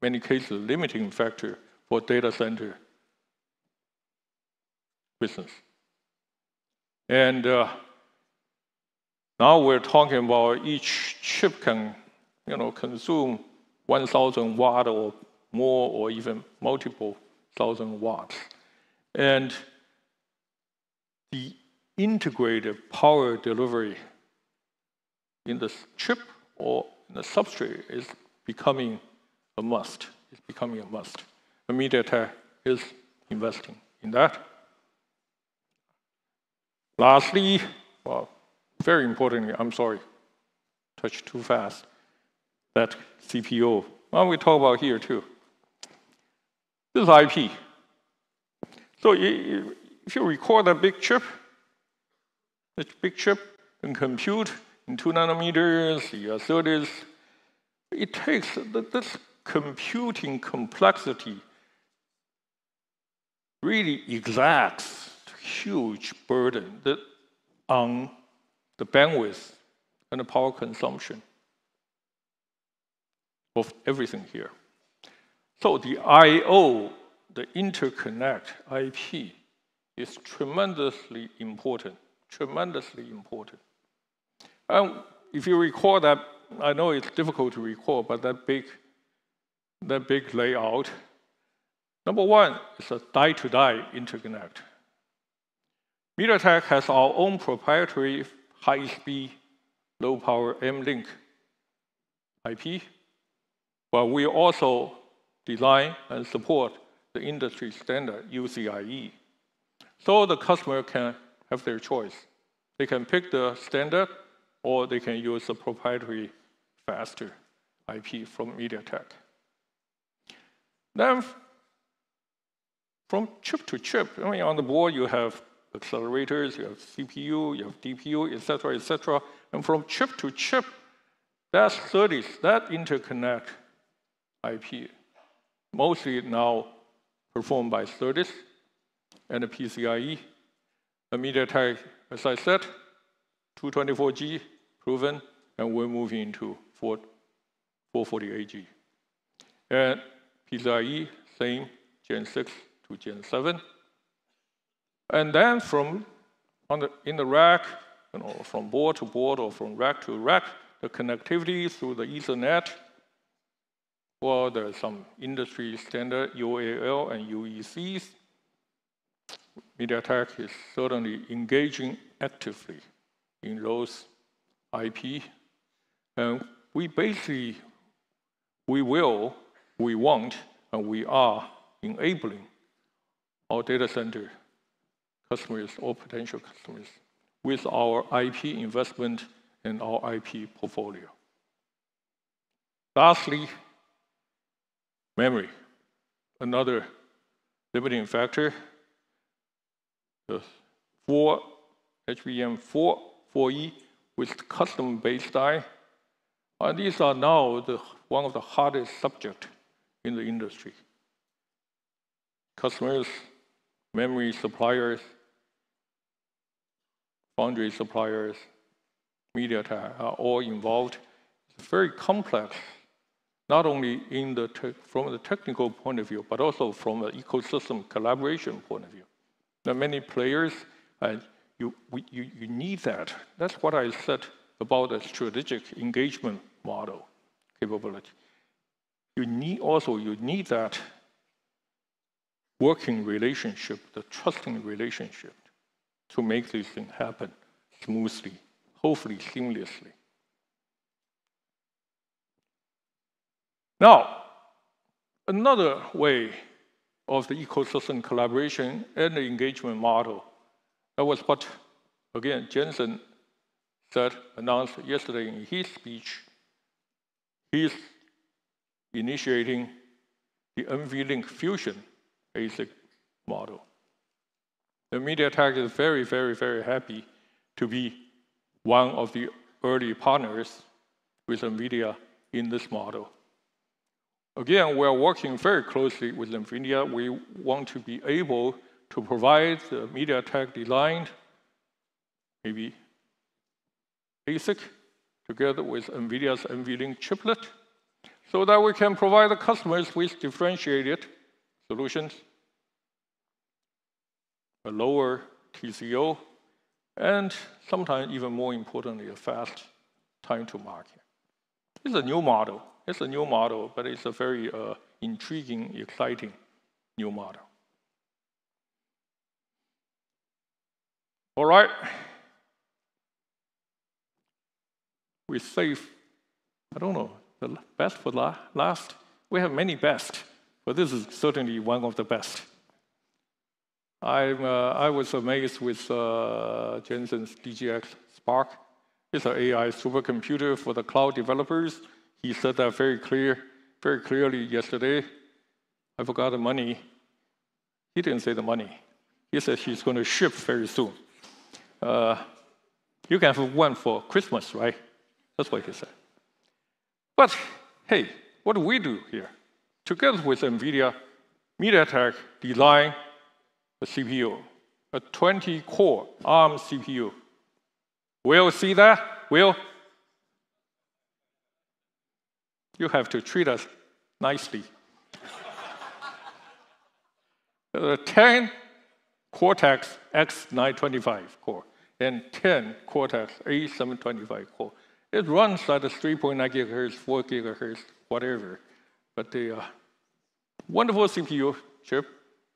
Speaker 4: many cases, limiting factor for data center business. And now we're talking about each chip can consume 1,000 watt or more, or even multiple thousand watts. And the integrated power delivery in the chip or in the substrate is becoming a must. It's becoming a must. And MediaTek is investing in that. Lastly, well, very importantly, I'm sorry, touched too fast, that CPO. Well, we talk about here too. This is IP. So if you record that big chip and compute in 2 nanometers, the SerDes, it takes this computing complexity really exacts huge burden on the bandwidth and the power consumption of everything here. So the I/O, the interconnect IP, is tremendously important, tremendously important. And if you recall that, I know it's difficult to recall, but that big layout, number one is a die-to-die interconnect. MediaTek has our own proprietary high-speed, low-power M-Link IP, but we also design and support the industry standard UCIe. So the customer can have their choice. They can pick the standard, or they can use the proprietary faster IP from MediaTek. Then from chip to chip. I mean, on the board, you have accelerators, you have CPU, you have DPU, et cetera, and from chip to chip, that's SerDes, that interconnect IP, mostly now performed by SerDes and the PCIe. The MediaTek, as I said, 224G proven, and we're moving into 448G. And PCIe, same, Gen 6 to Gen 7. And then in the rack, from board to board or from rack to rack, the connectivity through the Ethernet, well, there's some industry standard UAL and UECs. MediaTek is certainly engaging actively in those IP. And we want, and we are enabling our data center customers or potential customers with our IP investment and our IP portfolio. Lastly, memory, another limiting factor. The HBM4, 4E with custom base die. And these are now one of the hardest subjects in the industry. Customers, memory suppliers, foundry suppliers, MediaTek are all involved. It's very complex, not only from the technical point of view, but also from the ecosystem collaboration point of view. There are many players, and you need that. That's what I said about the strategic engagement model capability. You need that working relationship, the trusting relationship, to make these things happen smoothly, hopefully seamlessly. Now, another way of the ecosystem collaboration and the engagement model, that was what, again, Jensen announced yesterday in his speech. He's initiating the NVLink Fusion ASIC model. The MediaTek is very, very, very happy to be one of the early partners with NVIDIA in this model. Again, we're working very closely with NVIDIA. We want to be able to provide the MediaTek designed, maybe ASIC, together with NVIDIA's NVLink chiplet, so that we can provide the customers with differentiated solutions, a lower TCO, and sometimes even more importantly, a fast time to market. It's a new model. It's a new model, but it's a very intriguing, exciting new model. All right. We save, I don't know, the best for last. We have many best, but this is certainly one of the best. I was amazed with Jensen's DGX Spark. It's an AI supercomputer for the cloud developers. He said that very clearly yesterday. I forgot the money. He didn't say the money. He said he's going to ship very soon. You can have one for Christmas, right? That's what he said. But hey, what do we do here? Together with NVIDIA, MediaTek designed a CPU, a 20-core ARM CPU. Will see that? Will? You have to treat us nicely. 10 Cortex X925 core and 10 Cortex A725 core. It runs at 3.9 gigahertz, 4 gigahertz, whatever. But the wonderful CPU chip.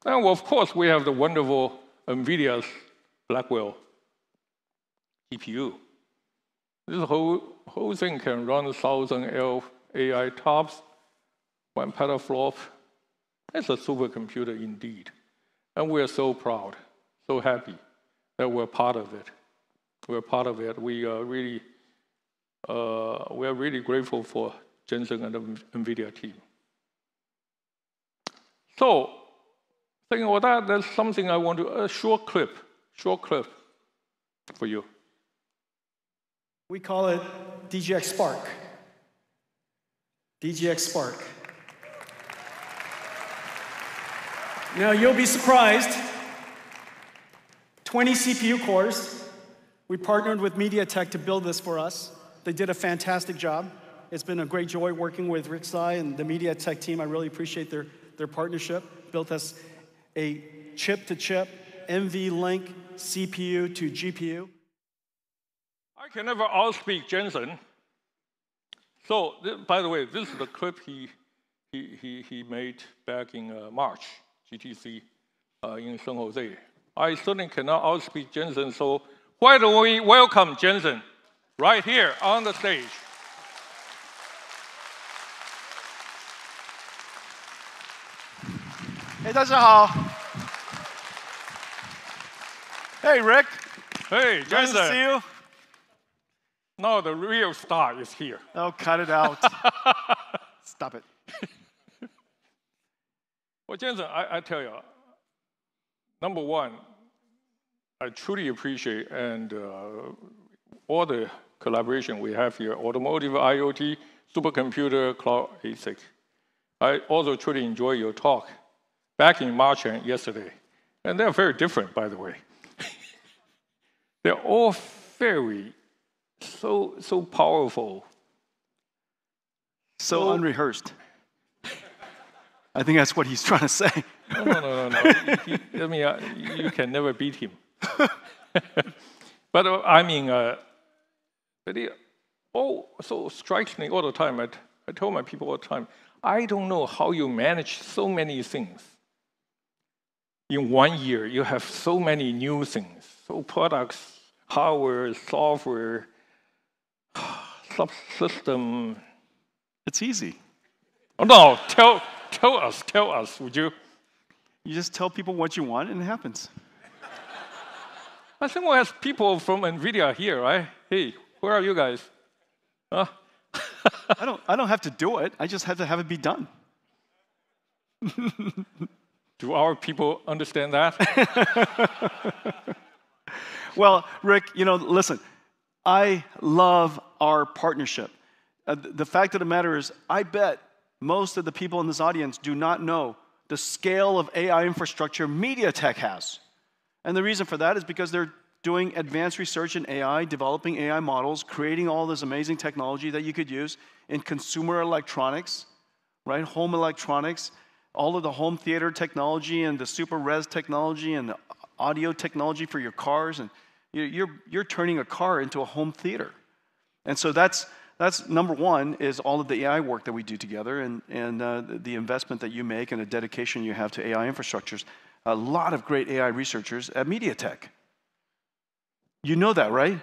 Speaker 4: And of course, we have the wonderful NVIDIA's Blackwell GPU. This whole thing can run 1,000 AI TOPS, 1 petaflop. It's a supercomputer indeed. And we're so proud, so happy that we're part of it. We're part of it. We are really grateful for Jensen and the NVIDIA team. So, Thinking about that, there's something I want to, a short clip for you.
Speaker 10: We call it DGX Spark. DGX Spark. Now, you'll be surprised. 20 CPU cores. We partnered with MediaTek to build this for us. They did a fantastic job. It's been a great joy working with Rick Tsai and the MediaTek team. I really appreciate their partnership. Built us a chip-to-chip NVLink CPU to GPU.
Speaker 4: I can never outspeak Jensen. So, by the way, this is the clip he made back in March, GTC in San Jose. I certainly cannot outspeak Jensen, so why don't we welcome Jensen right here on the stage.
Speaker 10: Hey, 大家好. Hey, Rick.
Speaker 4: Hey,
Speaker 10: Nice
Speaker 4: Jensen.
Speaker 10: to see you.
Speaker 4: Now the real star is here.
Speaker 10: Oh, cut it out. Stop it.
Speaker 4: Well, Jensen, I tell you, number one, I truly appreciate and all the collaboration we have here, automotive, IoT, supercomputer, cloud ASIC. I also truly enjoy your talk back in March and yesterday. And they're very different, by the way. They're all very, so powerful.
Speaker 10: So unrehearsed. I think that's what he's trying to say.
Speaker 4: No. I mean, you can never beat him. But I mean, but it so strikes me all the time. I tell my people all the time, I don't know how you manage so many things. In 1 year, you have so many new things. So products, hardware, software, subsystem.
Speaker 10: It's easy.
Speaker 4: Oh, no, tell us, would you?
Speaker 10: You just tell people what you want and it happens.
Speaker 4: I think we have people from NVIDIA here, right? Hey, where are you guys? Huh?
Speaker 10: I don't have to do it. I just have to have it be done.
Speaker 4: Do our people understand that?
Speaker 10: Well, Rick, listen, I love our partnership. The fact of the matter is, I bet most of the people in this audience do not know the scale of AI infrastructure MediaTek has. And the reason for that is because they're doing advanced research in AI, developing AI models, creating all this amazing technology that you could use in consumer electronics, right? Home electronics, all of the home theater technology and the super res technology and the audio technology for your cars. And you're turning a car into a home theater. And so that's number one, is all of the AI work that we do together and the investment that you make and the dedication you have to AI infrastructures. A lot of great AI researchers at MediaTek. You know that, right?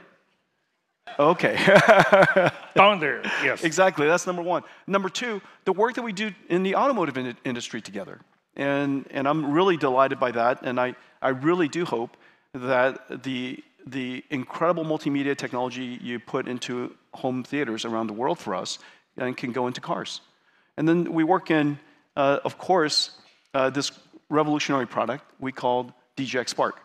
Speaker 10: Okay.
Speaker 4: Down there, yes.
Speaker 10: Exactly, that's number one. Number two, the work that we do in the automotive industry together. And I'm really delighted by that, and I really do hope that the incredible multimedia technology you put into home theaters around the world for us and can go into cars. And then we work in, of course, this revolutionary product we called DGX Spark.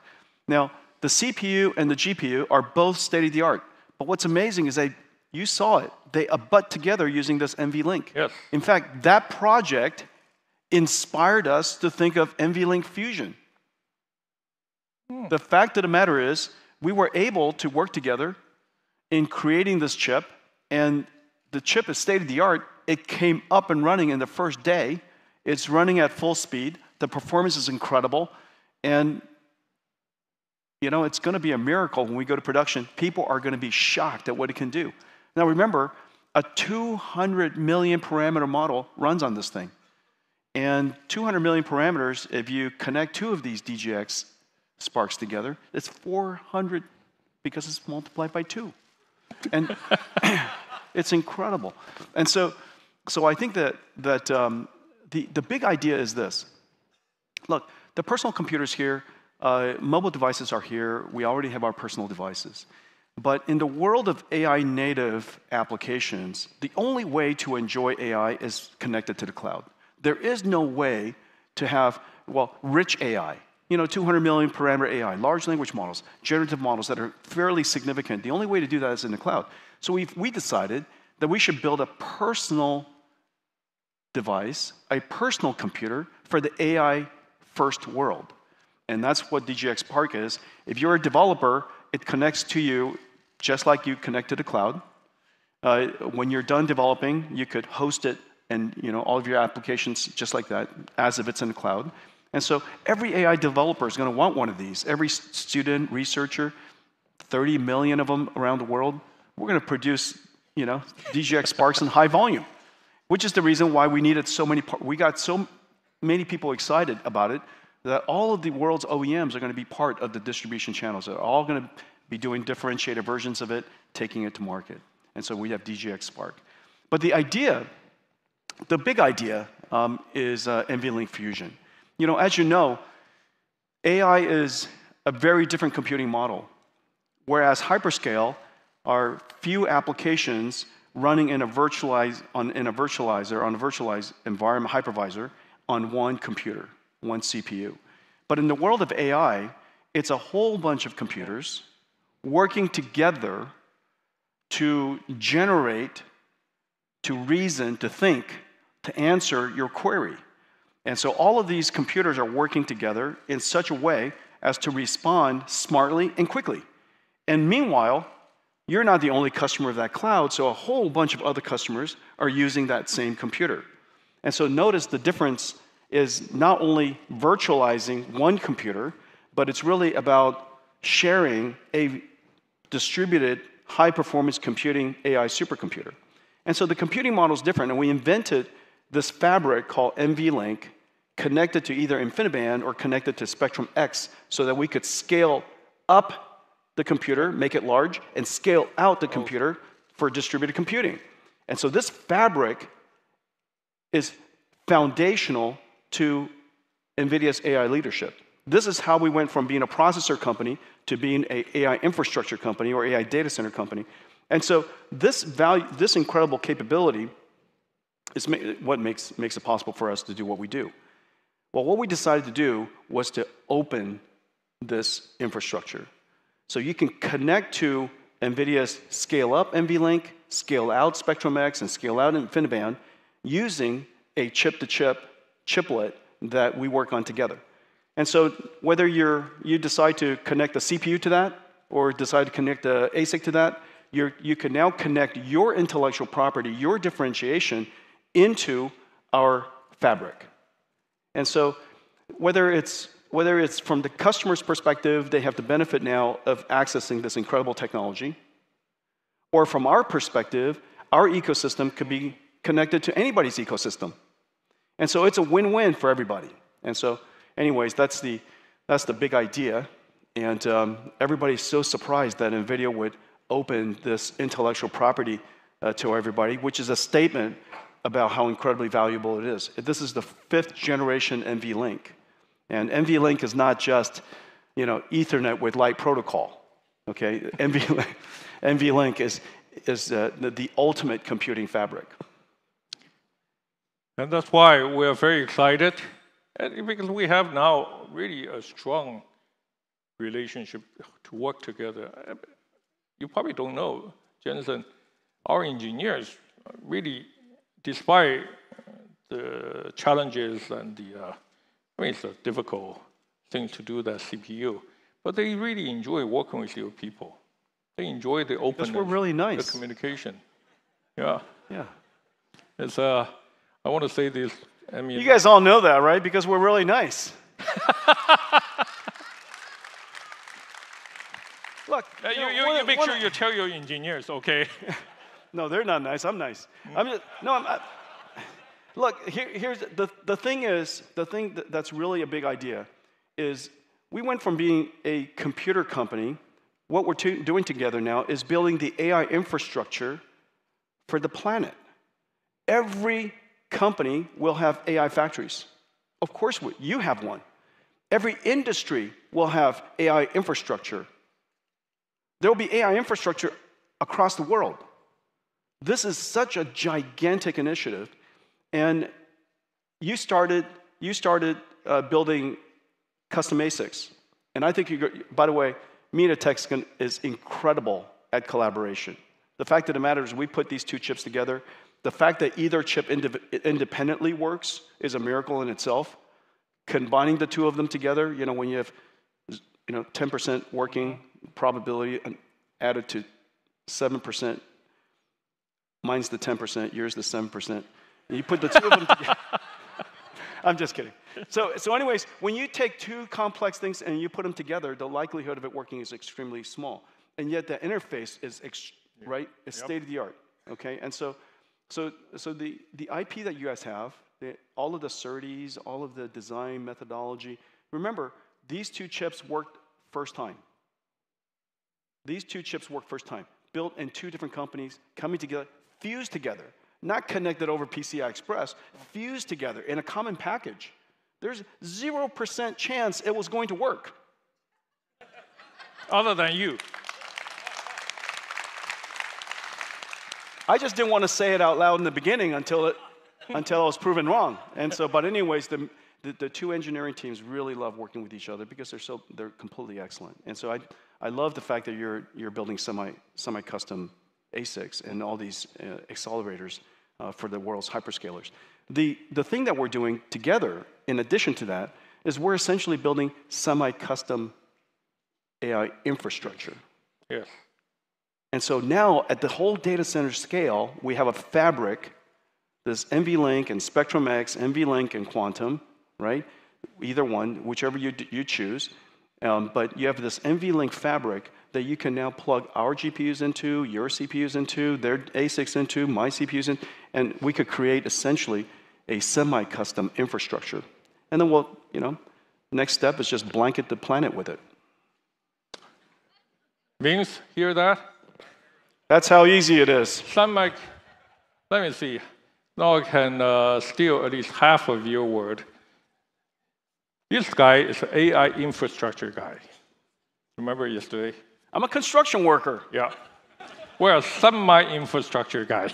Speaker 10: Now, the CPU and the GPU are both state-of-the-art. But what's amazing is you saw it. They abut together using this NVLink.
Speaker 4: Yes.
Speaker 10: In fact, that project inspired us to think of NVLink Fusion. The fact of the matter is, we were able to work together in creating this chip, and the chip is state-of-the-art. It came up and running in the first day. It's running at full speed. The performance is incredible. And it's going to be a miracle when we go to production. People are going to be shocked at what it can do. Now remember, a 200 million parameter model runs on this thing. And 200 million parameters, if you connect two of these DGX Sparks together, it's 400 because it's multiplied by 2. And it's incredible. And so I think that the big idea is this. Look, the personal computers here, mobile devices are here. We already have our personal devices. But in the world of AI native applications, the only way to enjoy AI is connected to the cloud. There is no way to have, well, rich AI. 200 million parameter AI, large language models, generative models that are fairly significant. The only way to do that is in the cloud. So we decided that we should build a personal device, a personal computer for the AI first world. And that's what DGX Park is. If you're a developer, it connects to you just like you connect to the cloud. When you're done developing, you could host it and all of your applications just like that, as if it's in the cloud. And so every AI developer is going to want one of these. Every student, researcher, 30 million of them around the world, we're going to produce, DGX Sparks in high volume, which is the reason why we needed so many. We got so many people excited about it that all of the world's OEMs are going to be part of the distribution channels. They're all going to be doing differentiated versions of it, taking it to market. And so we have DGX Spark. But the idea, the big idea, is NVLink Fusion. As you know, AI is a very different computing model, whereas hyperscale are few applications running in a virtualized environment hypervisor on one computer, one CPU. But in the world of AI, it's a whole bunch of computers working together to generate, to reason, to think, to answer your query. And so all of these computers are working together in such a way as to respond smartly and quickly. And meanwhile, you're not the only customer of that cloud, so a whole bunch of other customers are using that same computer. And so notice the difference is not only virtualizing one computer, but it's really about sharing a distributed high-performance computing AI supercomputer. And so the computing model is different, and we invented this fabric called NVLink, connected to either InfiniBand or connected to Spectrum X, so that we could scale up the computer, make it large, and scale out the computer for distributed computing. And so this fabric is foundational to NVIDIA's AI leadership. This is how we went from being a processor company to being an AI infrastructure company or AI data center company. And so this incredible capability is what makes it possible for us to do what we do. Well, what we decided to do was to open this infrastructure. So you can connect to NVIDIA's scale-up NVLink, scale-out Spectrum X, and scale-out InfiniBand using a chip-to-chip chiplet that we work on together. And so whether you decide to connect a CPU to that or decide to connect an ASIC to that, you can now connect your intellectual property, your differentiation, into our fabric. And so whether it's from the customer's perspective, they have the benefit now of accessing this incredible technology, or from our perspective, our ecosystem could be connected to anybody's ecosystem. And so it's a win-win for everybody. And so anyways, that's the big idea. And everybody's so surprised that NVIDIA would open this intellectual property to everybody, which is a statement about how incredibly valuable it is. This is the 5th generation NVLink. And NVLink is not just, Ethernet with light protocol, okay? NVLink is the ultimate computing fabric.
Speaker 4: And that's why we're very excited, because we have now really a strong relationship to work together. You probably don't know, Jensen, our engineers really, despite the challenges and it's a difficult thing to do, that CPU, but they really enjoy working with your people. They enjoy the openness.
Speaker 10: Because we're really nice.
Speaker 4: The communication. Yeah.
Speaker 10: Yeah.
Speaker 4: It's, I want to say this. I mean,
Speaker 10: you guys all know that, right? Because we're really nice. Look,
Speaker 4: you make sure you tell your engineers, okay?
Speaker 10: No, they're not nice. I'm nice. Look, here's the thing that's really a big idea is we went from being a computer company. What we're doing together now is building the AI infrastructure for the planet. Every company will have AI factories. Of course, you have one. Every industry will have AI infrastructure. There will be AI infrastructure across the world. This is such a gigantic initiative. And you started you started building custom ASICs. And I think, by the way, MediaTek is incredible at collaboration. The fact of the matter is we put these two chips together. The fact that either chip independently works is a miracle in itself. Combining the two of them together, when you have 10% working probability added to 7%, mine's the 10%, yours the 7%. And you put the two of them together. I'm just kidding. So anyways, when you take two complex things and you put them together, the likelihood of it working is extremely small. And yet the interface is right? It's state of the art. Okay? And so the IP that you guys have, all of the SerDes, all of the design methodology, remember, these two chips worked first time. These two chips worked first time. Built in two different companies, coming together, fused together. Not connected over PCI Express, fused together in a common package. There's 0% chance it was going to work.
Speaker 4: Other than you.
Speaker 10: I just didn't want to say it out loud in the beginning until I was proven wrong. And so, but anyways, the two engineering teams really love working with each other because they're completely excellent. And so I love the fact that you're building semi-custom ASICs and all these accelerators for the world's hyperscalers. The thing that we're doing together, in addition to that, is we're essentially building semi-custom AI infrastructure.
Speaker 4: Yes.
Speaker 10: And so now, at the whole data center scale, we have a fabric, this NVLink and Spectrum-X, NVLink and Quantum, right? Either one, whichever you choose. But you have this NVLink fabric that you can now plug our GPUs into, your CPUs into, their ASICs into, my CPUs in, and we could create essentially a semi-custom infrastructure. And then next step is just blanket the planet with it.
Speaker 4: Vince, hear that?
Speaker 10: That's how easy it is.
Speaker 4: Let me see. Now I can steal at least half of your word. This guy is an AI infrastructure guy. Remember yesterday?
Speaker 10: I'm a construction worker.
Speaker 4: Yeah. We're a semi-infrastructure guy.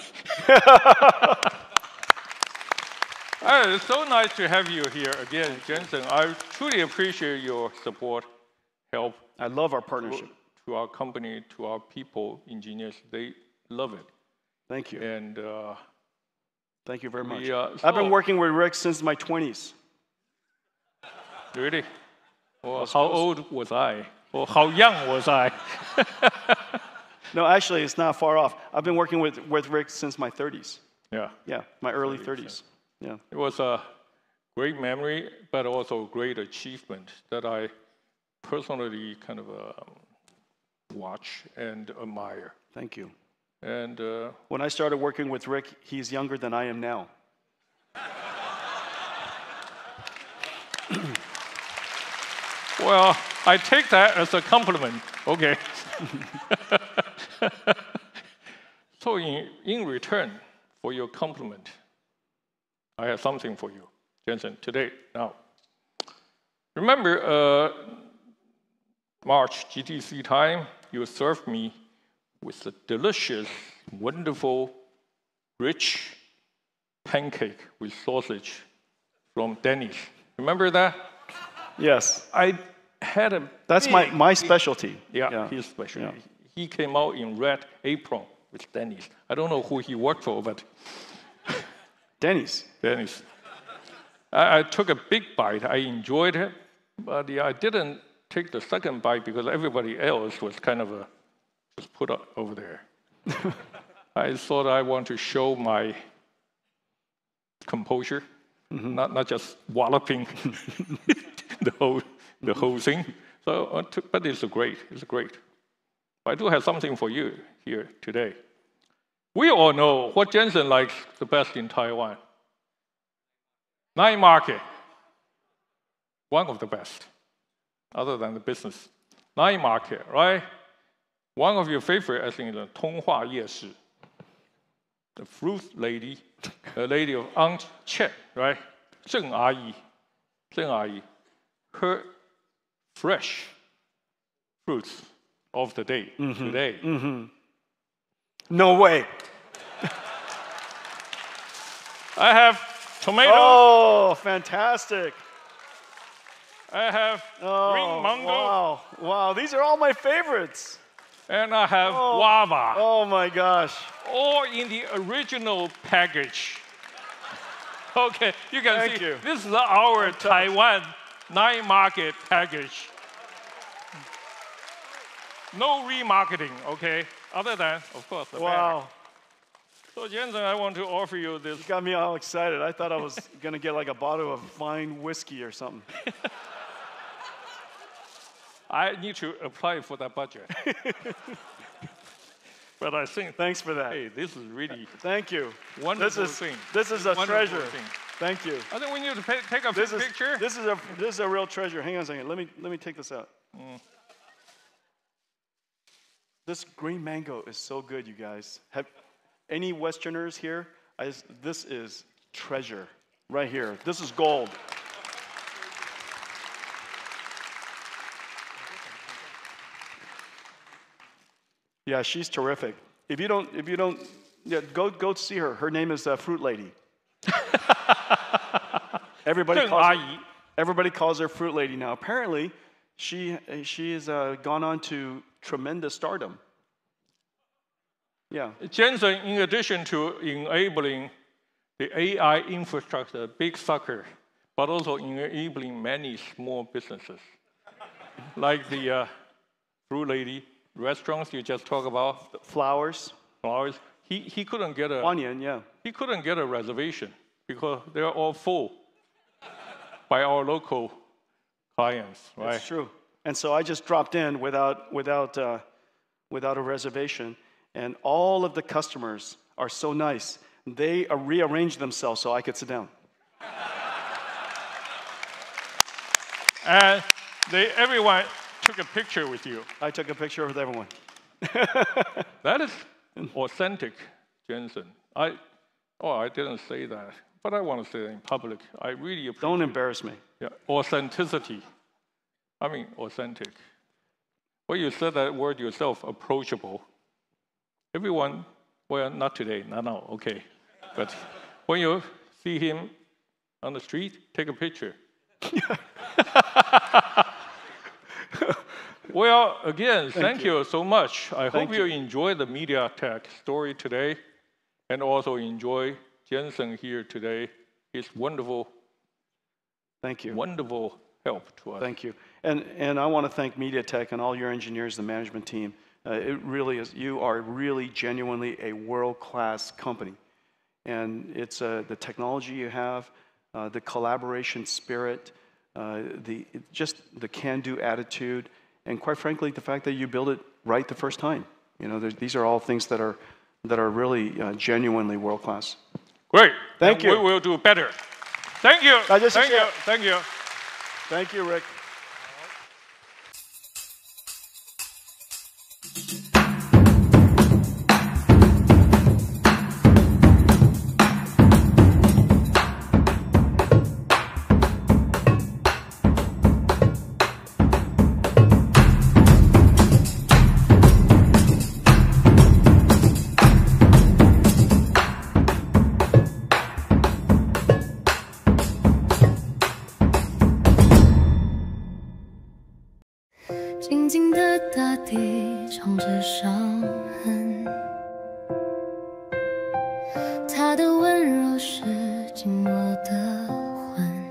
Speaker 4: It's so nice to have you here again, Jensen. I truly appreciate your support, help.
Speaker 10: I love our partnership.
Speaker 4: To our company, to our people, engineers, they love it.
Speaker 10: Thank you.
Speaker 4: And
Speaker 10: thank you very much. I've been working with Rick since my 20s.
Speaker 4: Really? Well, how old was I? Or how young was I?
Speaker 10: No, actually, it's not far off. I've been working with Rick since my 30s.
Speaker 4: Yeah.
Speaker 10: Yeah, my early 30s. Yeah.
Speaker 4: It was a great memory, but also a great achievement that I personally kind of watch and admire.
Speaker 10: Thank you.
Speaker 4: And
Speaker 10: when I started working with Rick, he's younger than I am now.
Speaker 4: Well, I take that as a compliment. Okay. So in return for your compliment, I have something for you, Jensen, today, now. Remember, March GTC time, you served me with a delicious, wonderful, rich pancake with sausage from Denny's. Remember that?
Speaker 10: Yes.
Speaker 4: I had a
Speaker 10: That's my specialty.
Speaker 4: Yeah, his specialty. Yeah. He came out in red apron with Denny's. I don't know who he worked for, but...
Speaker 10: Denny's.
Speaker 4: Denny's. I took a big bite. I enjoyed it, but I didn't take the second bite because everybody else was kind of just put up over there. I thought I want to show my composure, not just walloping the whole thing. So, but it's great. It's great. But I do have something for you here today. We all know what Jensen likes the best in Taiwan. Night market. One of the best, other than the business. Night market, right? One of your favorite, I think, is the 通化夜市. The fruit lady, the lady of Aunt Chet, right? 郑阿姨. Her fresh fruits of the day today.
Speaker 10: No way.
Speaker 4: I have tomato.
Speaker 10: Oh, fantastic.
Speaker 4: I have green mango.
Speaker 10: Wow, these are all my favorites.
Speaker 4: And I have guava.
Speaker 10: Oh my gosh.
Speaker 4: All in the original package. Okay, you can
Speaker 10: Thank
Speaker 4: see
Speaker 10: you.
Speaker 4: this is our Taiwan night market package. No remarketing, okay? Other than, of course, the bag. So Jensen, I want to offer you this.
Speaker 10: You got me all excited. I thought I was going to get like a bottle of fine whiskey or something.
Speaker 4: I need to apply for that budget. But I think,
Speaker 10: thanks for that.
Speaker 4: Hey, this is really
Speaker 10: thank you.
Speaker 4: Wonderful thing.
Speaker 10: This is a treasure.
Speaker 4: Thing.
Speaker 10: Thank you.
Speaker 4: I think we need to take a picture.
Speaker 10: This is a real treasure. Hang on a second. Let me take this out. This green mango is so good, you guys. Have any Westerners here? This is treasure right here. This is gold. Yeah, she's terrific. If you don't, yeah, go see her. Her name is Fruit Lady. Everybody calls her Fruit Lady now. Apparently, she has gone on to tremendous stardom. Yeah.
Speaker 4: Jensen, in addition to enabling the AI infrastructure, big sucker, but also enabling many small businesses, like the Fruit Lady restaurants you just talked about.
Speaker 10: The flowers.
Speaker 4: He couldn't get a
Speaker 10: Onion, yeah.
Speaker 4: He couldn't get a reservation because they're all full by our local clients, right?
Speaker 10: That's true. And so I just dropped in without a reservation, and all of the customers are so nice. They rearranged themselves so I could sit down.
Speaker 4: And everyone took a picture with you.
Speaker 10: I took a picture with everyone.
Speaker 4: That is authentic, Jensen. I didn't say that, but I want to say it in public. I really appreciate.
Speaker 10: Don't embarrass me.
Speaker 4: Yeah, authenticity. I mean, authentic. Well, you said that word yourself, approachable. Everyone, well, not today, not now, okay. But when you see him on the street, take a picture. Well, again, thank you so much. I hope you enjoy the MediaTek story today and also enjoy Jensen here today. His wonderful, wonderful help to us.
Speaker 10: Thank you. And I want to thank MediaTek and all your engineers, the management team. It really is, you are really genuinely a world-class company. And it's the technology you have, the collaboration spirit, just the can-do attitude, and quite frankly, the fact that you build it right the first time. You know, these are all things that are really genuinely world-class.
Speaker 4: Great.
Speaker 10: Thank you.
Speaker 4: We will do better. Thank you. Thank you. Thank you.
Speaker 10: Thank you, Rick.
Speaker 11: 静静的大地藏着伤痕，它的温柔是紧握的魂，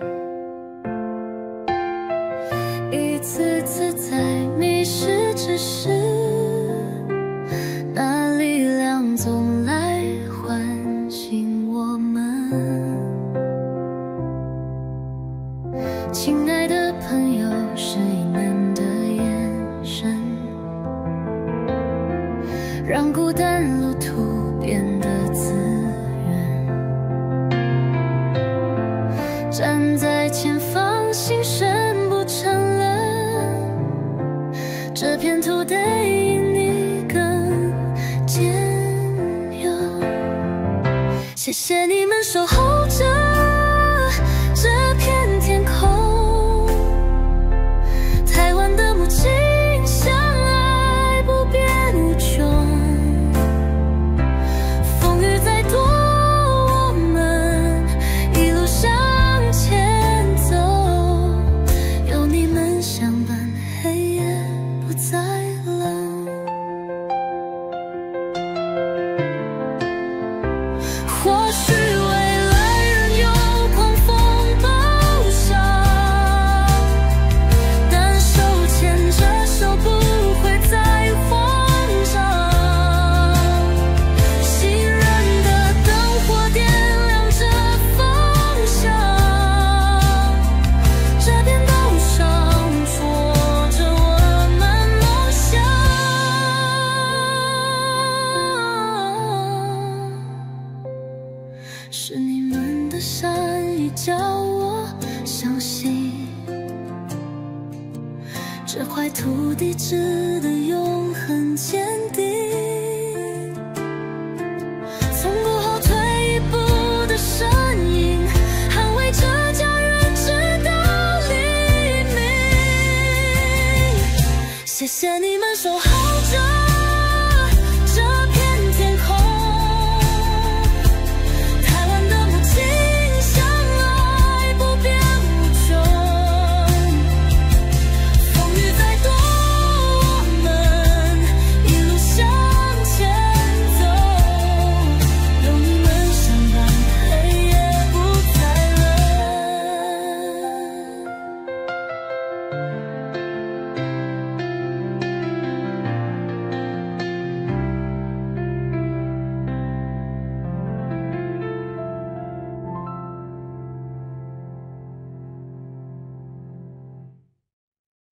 Speaker 11: 一次次在迷失之时，那力量总来唤醒我们。亲爱的朋友，是一年的让孤单路途变得自然，站在前方，心神不沉沦，这片土地因你更坚有。谢谢你们守候着这片天空，台湾的母亲相爱不变无穷。风雨再多，我们一路这块土地值得永恒坚定。从过后退一步的身影，捍卫着家园直到黎明。谢谢你们守候。